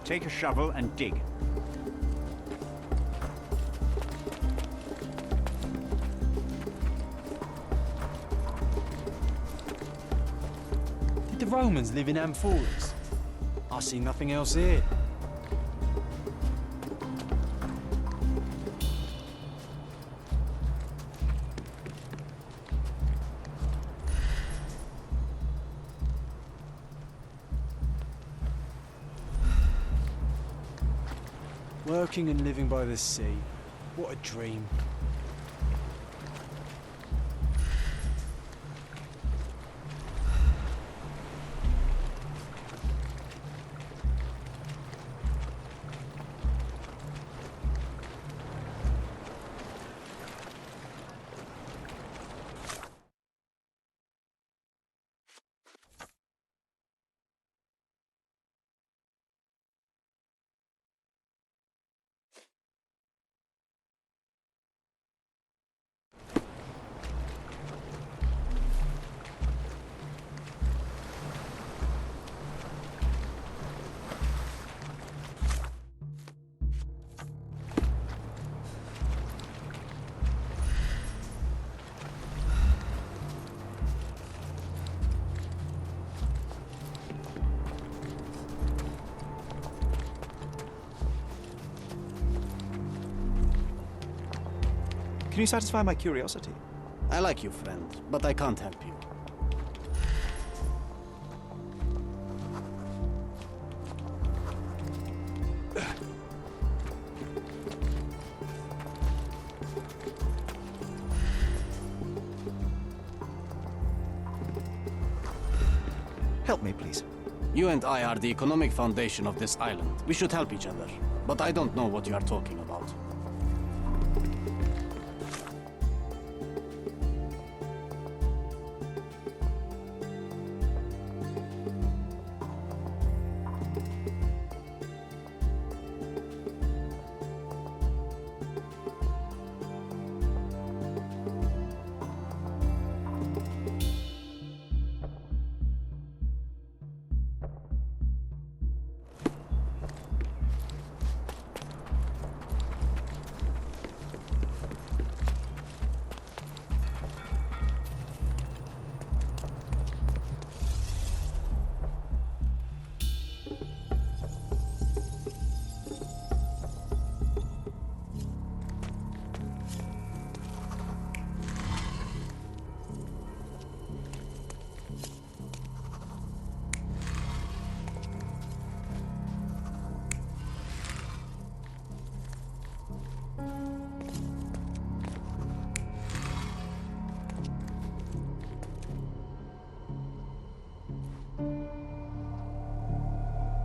Take a shovel and dig. Did the Romans live in amphoras? I see nothing else here. Working and living by the sea. What a dream. Can you satisfy my curiosity? I like you, friend, but I can't help you. Help me, please. You and I are the economic foundation of this island. We should help each other. But I don't know what you are talking about.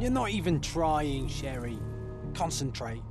You're not even trying, Sherry. Concentrate.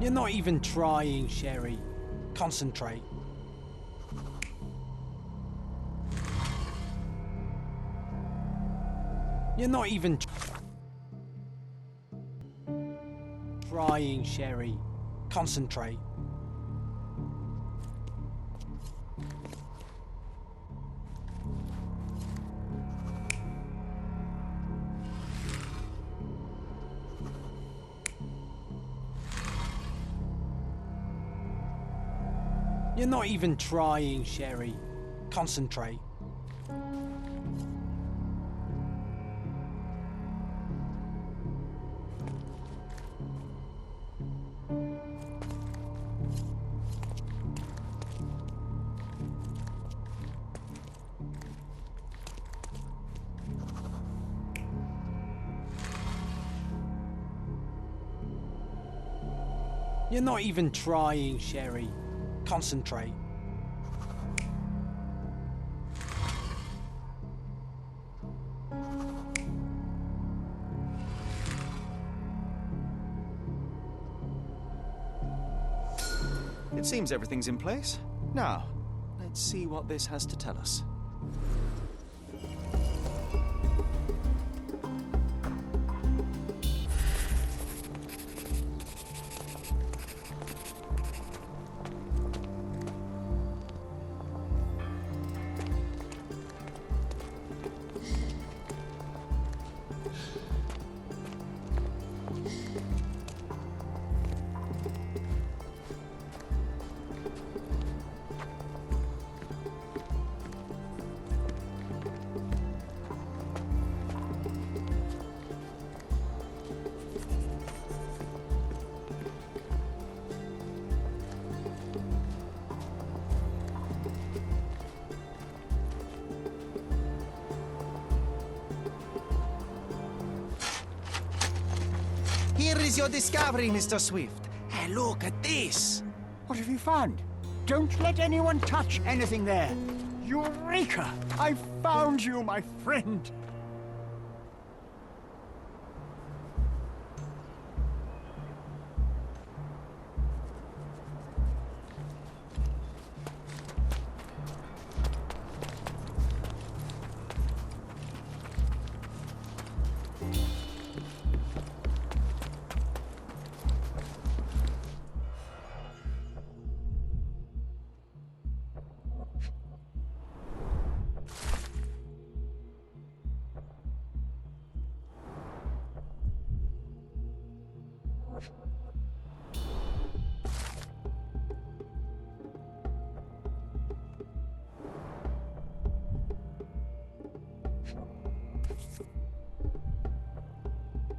You're not even trying, Sherry. Concentrate. You're not even trying, Sherry. Concentrate. You're not even trying, Sherry. Concentrate. You're not even trying, Sherry. Concentrate. It seems everything's in place. Now, let's see what this has to tell us. Here is your discovery, Mr. Swift. Hey, look at this. What have you found? Don't let anyone touch anything there. Eureka! I found you, my friend.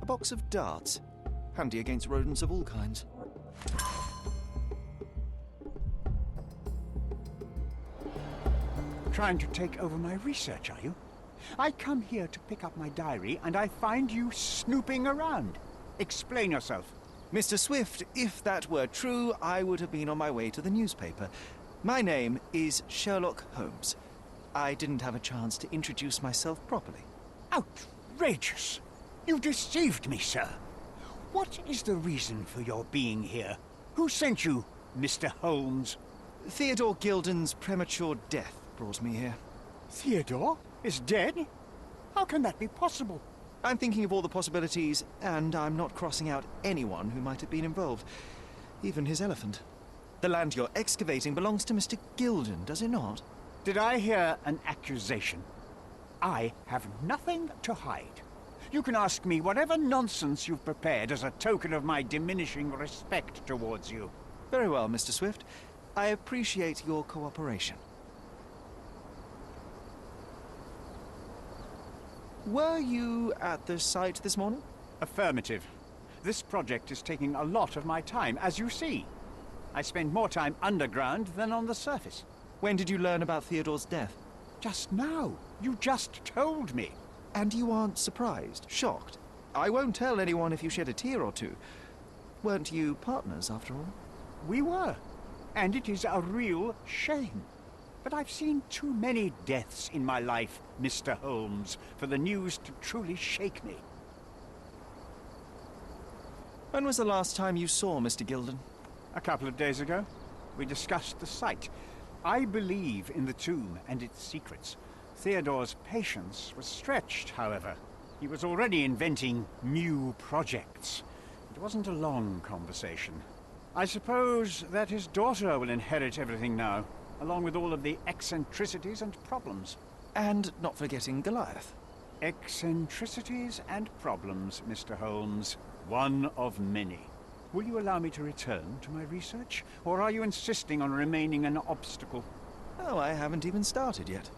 A box of darts. Handy against rodents of all kinds. Trying to take over my research, are you? I come here to pick up my diary, and I find you snooping around. Explain yourself. Mr. Swift, if that were true, I would have been on my way to the newspaper. My name is Sherlock Holmes. I didn't have a chance to introduce myself properly. Outrageous! You deceived me, sir. What is the reason for your being here? Who sent you? Mr. Holmes? Theodore Gilden's premature death brought me here. Theodore is dead? How can that be possible? I'm thinking of all the possibilities, and I'm not crossing out anyone who might have been involved. Even his elephant. The land you're excavating belongs to Mr. Gilden, does it not? Did I hear an accusation? I have nothing to hide. You can ask me whatever nonsense you've prepared as a token of my diminishing respect towards you. Very well, Mr. Swift. I appreciate your cooperation. Were you at the site this morning? Affirmative. This project is taking a lot of my time, as you see. I spend more time underground than on the surface. When did you learn about Theodore's death? Just now. You just told me. And you aren't surprised, shocked? I won't tell anyone if you shed a tear or two. Weren't you partners, after all? We were. And it is a real shame. But I've seen too many deaths in my life, Mr. Holmes, for the news to truly shake me. When was the last time you saw Mr. Gilden? A couple of days ago. We discussed the site. I believe in the tomb and its secrets. Theodore's patience was stretched, however. He was already inventing new projects. It wasn't a long conversation. I suppose that his daughter will inherit everything now, along with all of the eccentricities and problems. And not forgetting Goliath. Eccentricities and problems, Mr. Holmes. One of many. Will you allow me to return to my research, or are you insisting on remaining an obstacle? Oh, I haven't even started yet.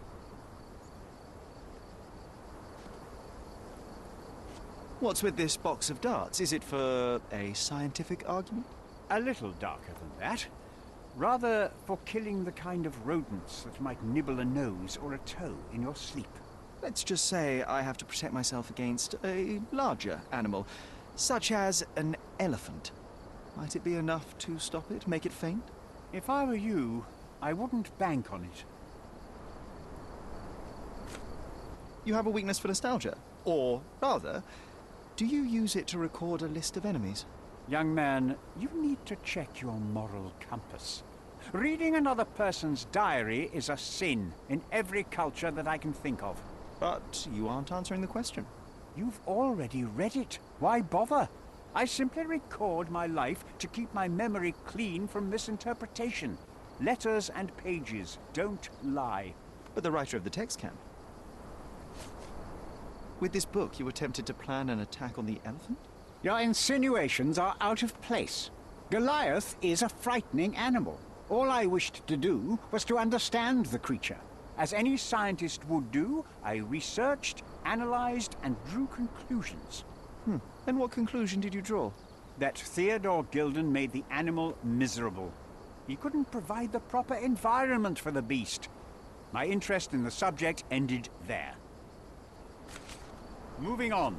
What's with this box of darts? Is it for a scientific argument? A little darker than that. Rather for killing the kind of rodents that might nibble a nose or a toe in your sleep. Let's just say I have to protect myself against a larger animal, such as an elephant. Might it be enough to stop it, make it faint? If I were you, I wouldn't bank on it. You have a weakness for nostalgia? Or, rather, do you use it to record a list of enemies? Young man, you need to check your moral compass. Reading another person's diary is a sin in every culture that I can think of. But you aren't answering the question. You've already read it. Why bother? I simply record my life to keep my memory clean from misinterpretation. Letters and pages don't lie. But the writer of the text can. With this book, you attempted to plan an attack on the elephant? Your insinuations are out of place. Goliath is a frightening animal. All I wished to do was to understand the creature. As any scientist would do, I researched, analyzed, and drew conclusions. And what conclusion did you draw? That Theodore Gildan made the animal miserable. He couldn't provide the proper environment for the beast. My interest in the subject ended there. Moving on.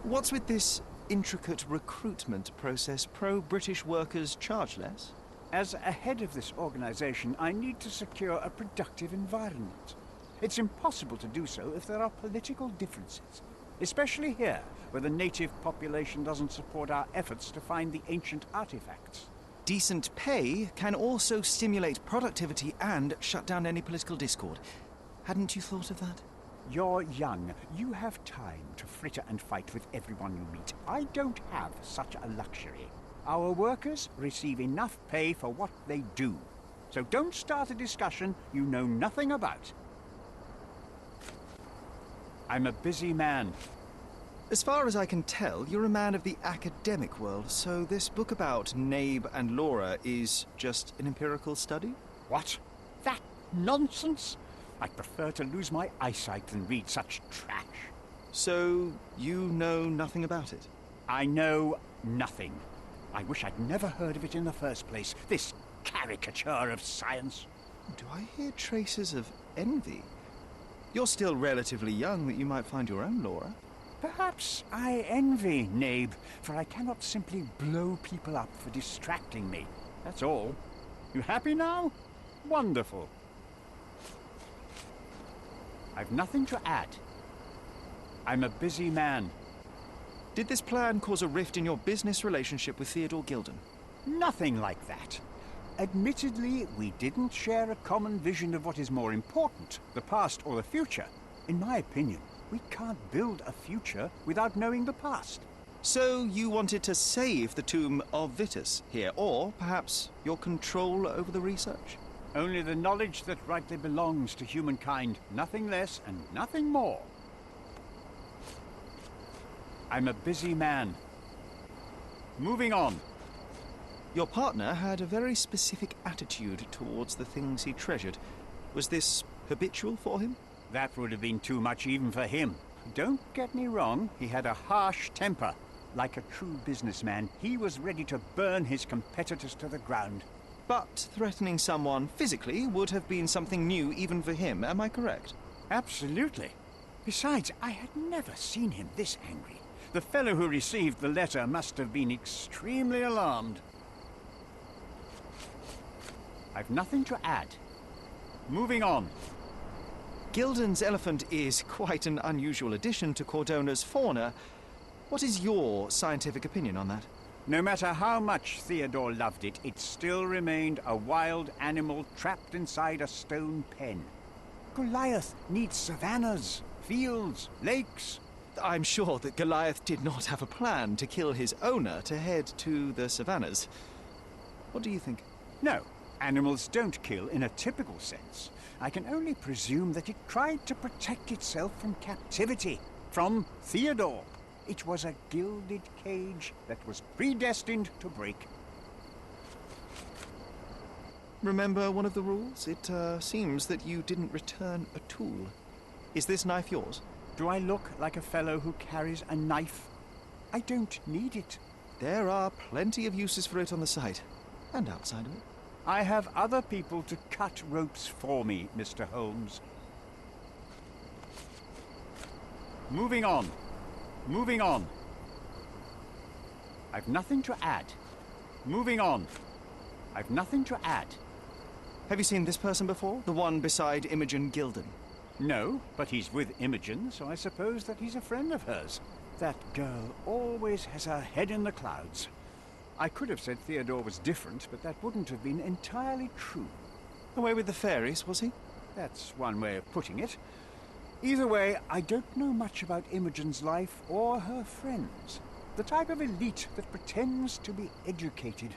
What's with this intricate recruitment process? Pro-British workers charge less? As a head of this organization, I need to secure a productive environment. It's impossible to do so if there are political differences, especially here, where the native population doesn't support our efforts to find the ancient artifacts. Decent pay can also stimulate productivity and shut down any political discord. Hadn't you thought of that? You're young. You have time to fritter and fight with everyone you meet. I don't have such a luxury. Our workers receive enough pay for what they do. So don't start a discussion you know nothing about. I'm a busy man. As far as I can tell, you're a man of the academic world, so this book about Nabe and Laura is just an empirical study? What? That nonsense? I'd prefer to lose my eyesight than read such trash. So, you know nothing about it? I know nothing. I wish I'd never heard of it in the first place, this caricature of science. Do I hear traces of envy? You're still relatively young that you might find your own Laura. Perhaps I envy Nabe, for I cannot simply blow people up for distracting me. That's all. You happy now? Wonderful. I've nothing to add. I'm a busy man. Did this plan cause a rift in your business relationship with Theodore Gilden? Nothing like that. Admittedly, we didn't share a common vision of what is more important, the past or the future. In my opinion, we can't build a future without knowing the past. So you wanted to save the tomb of Vitus here, or perhaps your control over the research? Only the knowledge that rightly belongs to humankind, nothing less and nothing more. I'm a busy man. Moving on. Your partner had a very specific attitude towards the things he treasured. Was this habitual for him? That would have been too much even for him. Don't get me wrong, he had a harsh temper. Like a true businessman, he was ready to burn his competitors to the ground. But threatening someone physically would have been something new even for him, am I correct? Absolutely. Besides, I had never seen him this angry. The fellow who received the letter must have been extremely alarmed. I've nothing to add. Moving on. Gilden's elephant is quite an unusual addition to Cordona's fauna. What is your scientific opinion on that? No matter how much Theodore loved it, it still remained a wild animal trapped inside a stone pen. Goliath needs savannas, fields, lakes. I'm sure that Goliath did not have a plan to kill his owner to head to the savannas. What do you think? No. Animals don't kill in a typical sense. I can only presume that it tried to protect itself from captivity, from Theodore. It was a gilded cage that was predestined to break. Remember one of the rules? It seems that you didn't return a tool. Is this knife yours? Do I look like a fellow who carries a knife? I don't need it. There are plenty of uses for it on the site, and outside of it. I have other people to cut ropes for me, Mr. Holmes. Moving on. Moving on. I've nothing to add. Moving on. I've nothing to add. Have you seen this person before? The one beside Imogen Gildan? No, but he's with Imogen, so I suppose that he's a friend of hers. That girl always has her head in the clouds. I could have said Theodore was different, but that wouldn't have been entirely true. Away with the fairies, was he? That's one way of putting it. Either way, I don't know much about Imogen's life or her friends. The type of elite that pretends to be educated.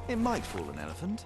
It might fool an elephant.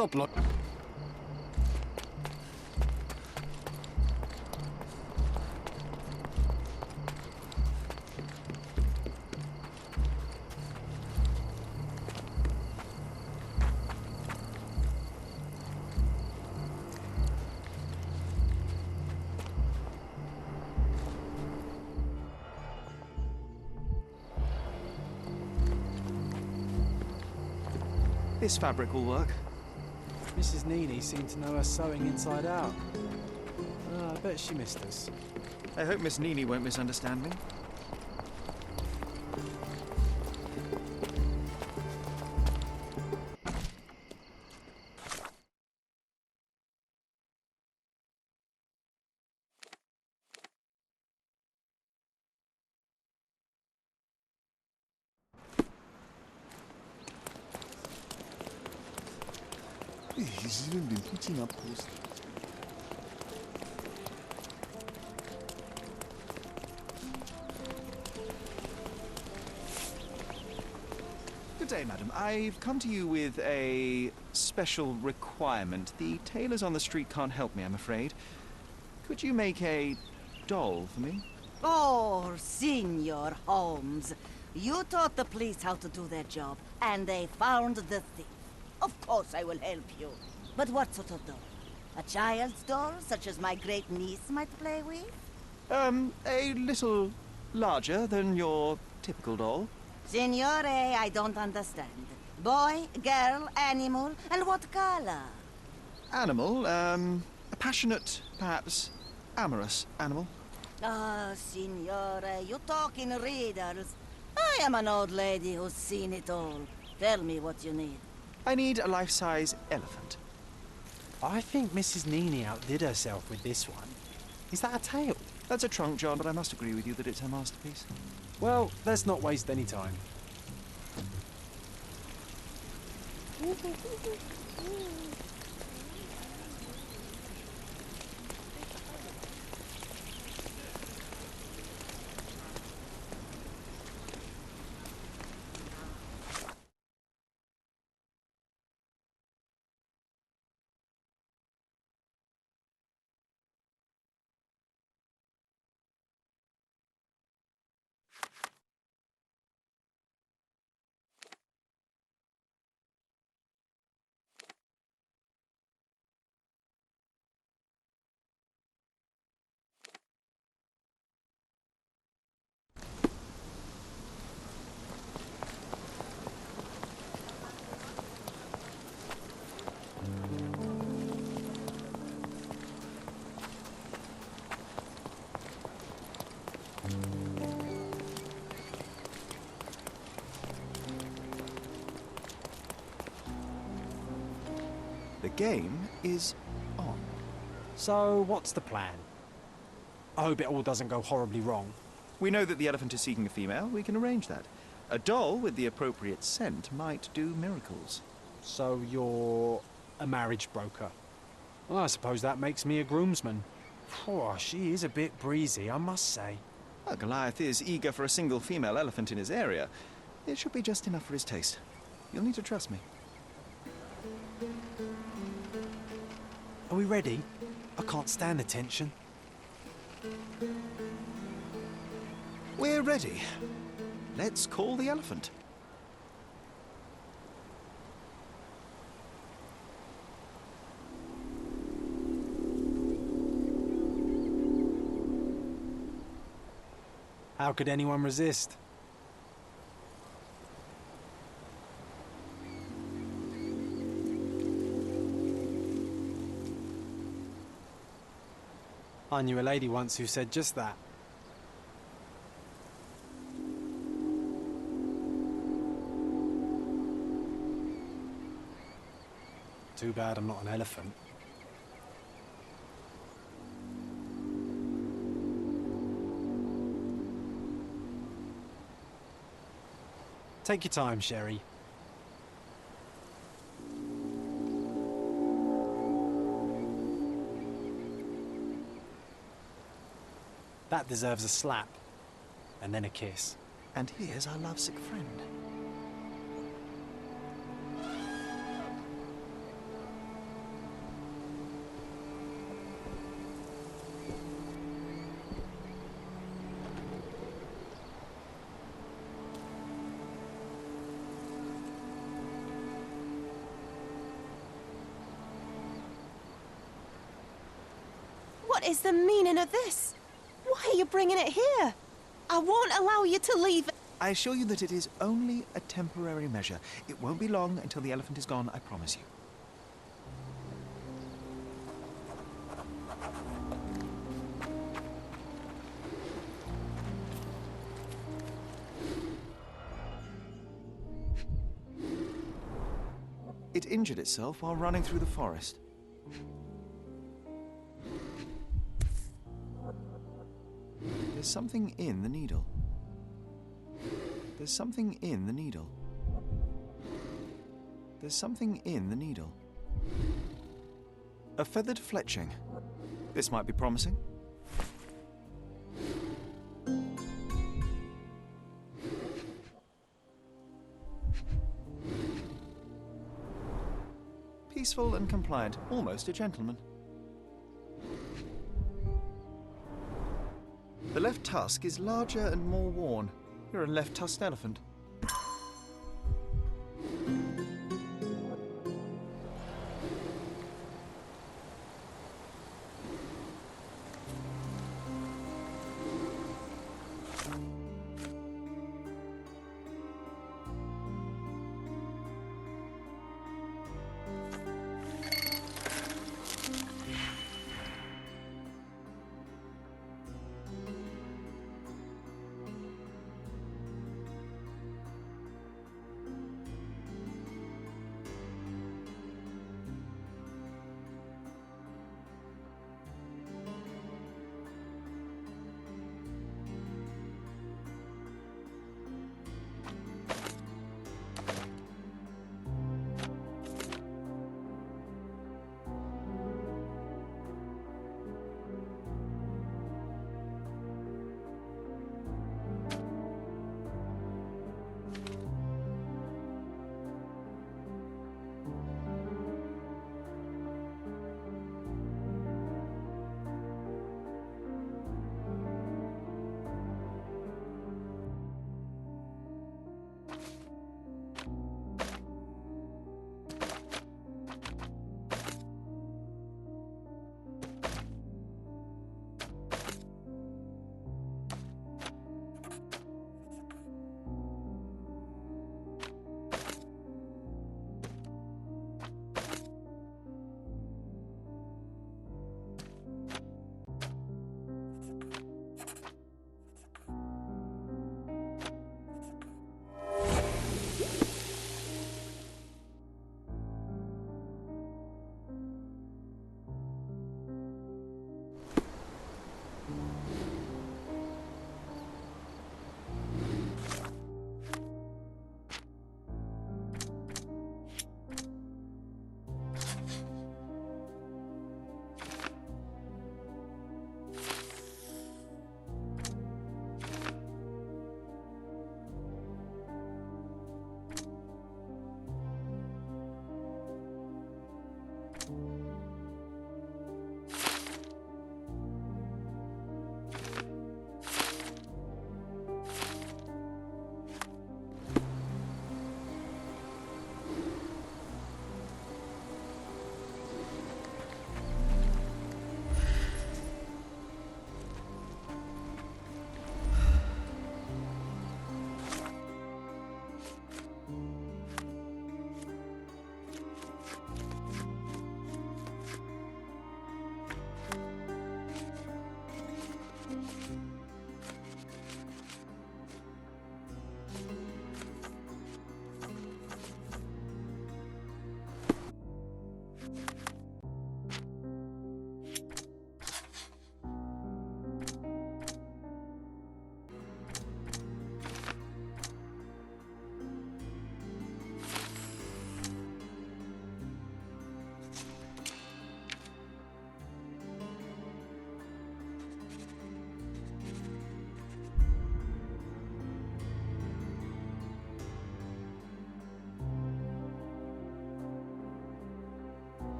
Stop, look. This fabric will work. Mrs. Neely seemed to know her sewing inside out. I bet she missed us. I hope Miss Nini won't misunderstand me. He's even been putting up posters. Good day, madam. I've come to you with a special requirement. The tailors on the street can't help me, I'm afraid. Could you make a doll for me? Oh, Senor Holmes. You taught the police how to do their job, and they found the thief. Of course I will help you. But what sort of doll? A child's doll, such as my great-niece might play with? A little larger than your typical doll. Signore, I don't understand. Boy, girl, animal, and what color? Animal, a passionate, perhaps amorous animal. Ah, Signore, you talk in riddles. I am an old lady who's seen it all. Tell me what you need. I need a life-size elephant. I think Mrs. Nini outdid herself with this one. Is that a tail? That's a trunk, John, but I must agree with you that it's her masterpiece. Well, let's not waste any time. The game is on. So, what's the plan? I hope it all doesn't go horribly wrong. We know that the elephant is seeking a female. We can arrange that. A doll with the appropriate scent might do miracles. So you're a marriage broker? Well, I suppose that makes me a groomsman. Oh, she is a bit breezy, I must say. Well, Goliath is eager for a single female elephant in his area. It should be just enough for his taste. You'll need to trust me. Are we ready? I can't stand the tension. We're ready. Let's call the elephant. How could anyone resist? I knew a lady once who said just that. Too bad I'm not an elephant. Take your time, Sherry. That deserves a slap, and then a kiss. And here's our lovesick friend. What is the meaning of this? Why are you bringing it here? I won't allow you to leave it. I assure you that it is only a temporary measure. It won't be long until the elephant is gone, I promise you. It injured itself while running through the forest. There's something in the needle. There's something in the needle. There's something in the needle. A feathered fletching. This might be promising. Peaceful and compliant, almost a gentleman. The left tusk is larger and more worn. You're a left-tusked elephant.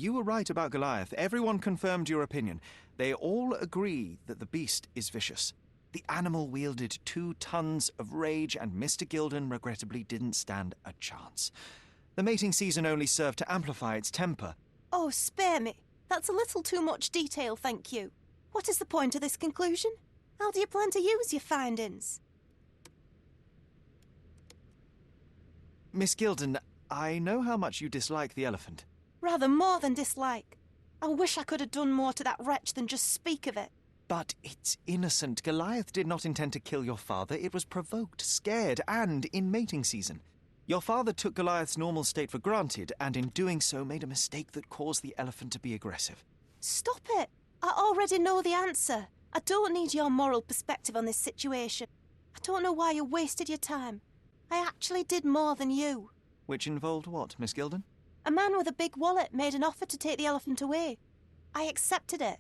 you were right about Goliath. Everyone confirmed your opinion. They all agree that the beast is vicious. The animal wielded 2 tons of rage, and Mr. Gilden regrettably didn't stand a chance. The mating season only served to amplify its temper. Oh, spare me. That's a little too much detail, thank you. What is the point of this conclusion? How do you plan to use your findings? Miss Gildan, I know how much you dislike the elephant. Rather more than dislike. I wish I could have done more to that wretch than just speak of it. But it's innocent. Goliath did not intend to kill your father. It was provoked, scared, and in mating season. Your father took Goliath's normal state for granted, and in doing so made a mistake that caused the elephant to be aggressive. Stop it! I already know the answer. I don't need your moral perspective on this situation. I don't know why you wasted your time. I actually did more than you. Which involved what, Miss Gildan? A man with a big wallet made an offer to take the elephant away. I accepted it.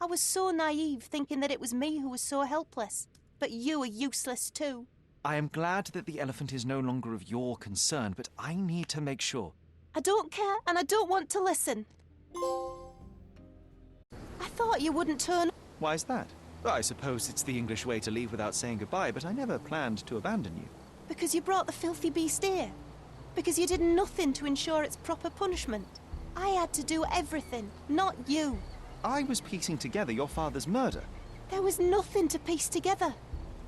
I was so naive, thinking that it was me who was so helpless. But you are useless too. I am glad that the elephant is no longer of your concern, but I need to make sure. I don't care, and I don't want to listen. I thought you wouldn't turn... Why is that? Well, I suppose it's the English way to leave without saying goodbye, but I never planned to abandon you. Because you brought the filthy beast here. Because you did nothing to ensure its proper punishment. I had to do everything, not you. I was piecing together your father's murder. There was nothing to piece together.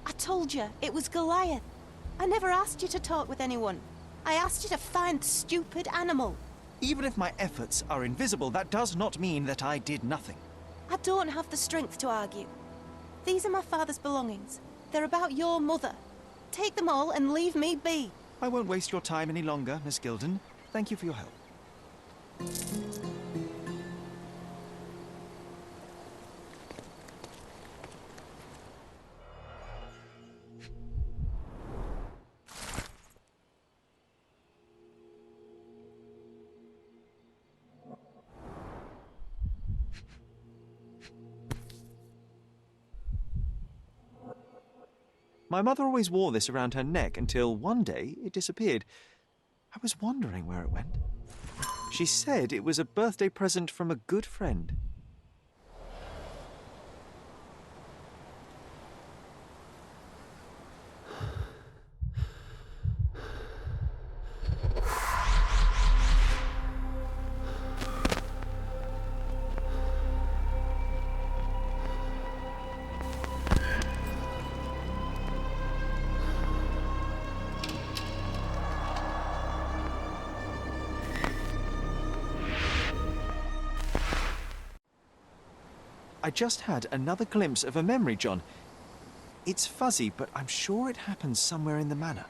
I told you, it was Goliath. I never asked you to talk with anyone. I asked you to find the stupid animal. Even if my efforts are invisible, that does not mean that I did nothing. I don't have the strength to argue. These are my father's belongings. They're about your mother. Take them all and leave me be. I won't waste your time any longer, Miss Gildan. Thank you for your help. My mother always wore this around her neck until one day it disappeared. I was wondering where it went. She said it was a birthday present from a good friend. I just had another glimpse of a memory, John. It's fuzzy, but I'm sure it happens somewhere in the manor.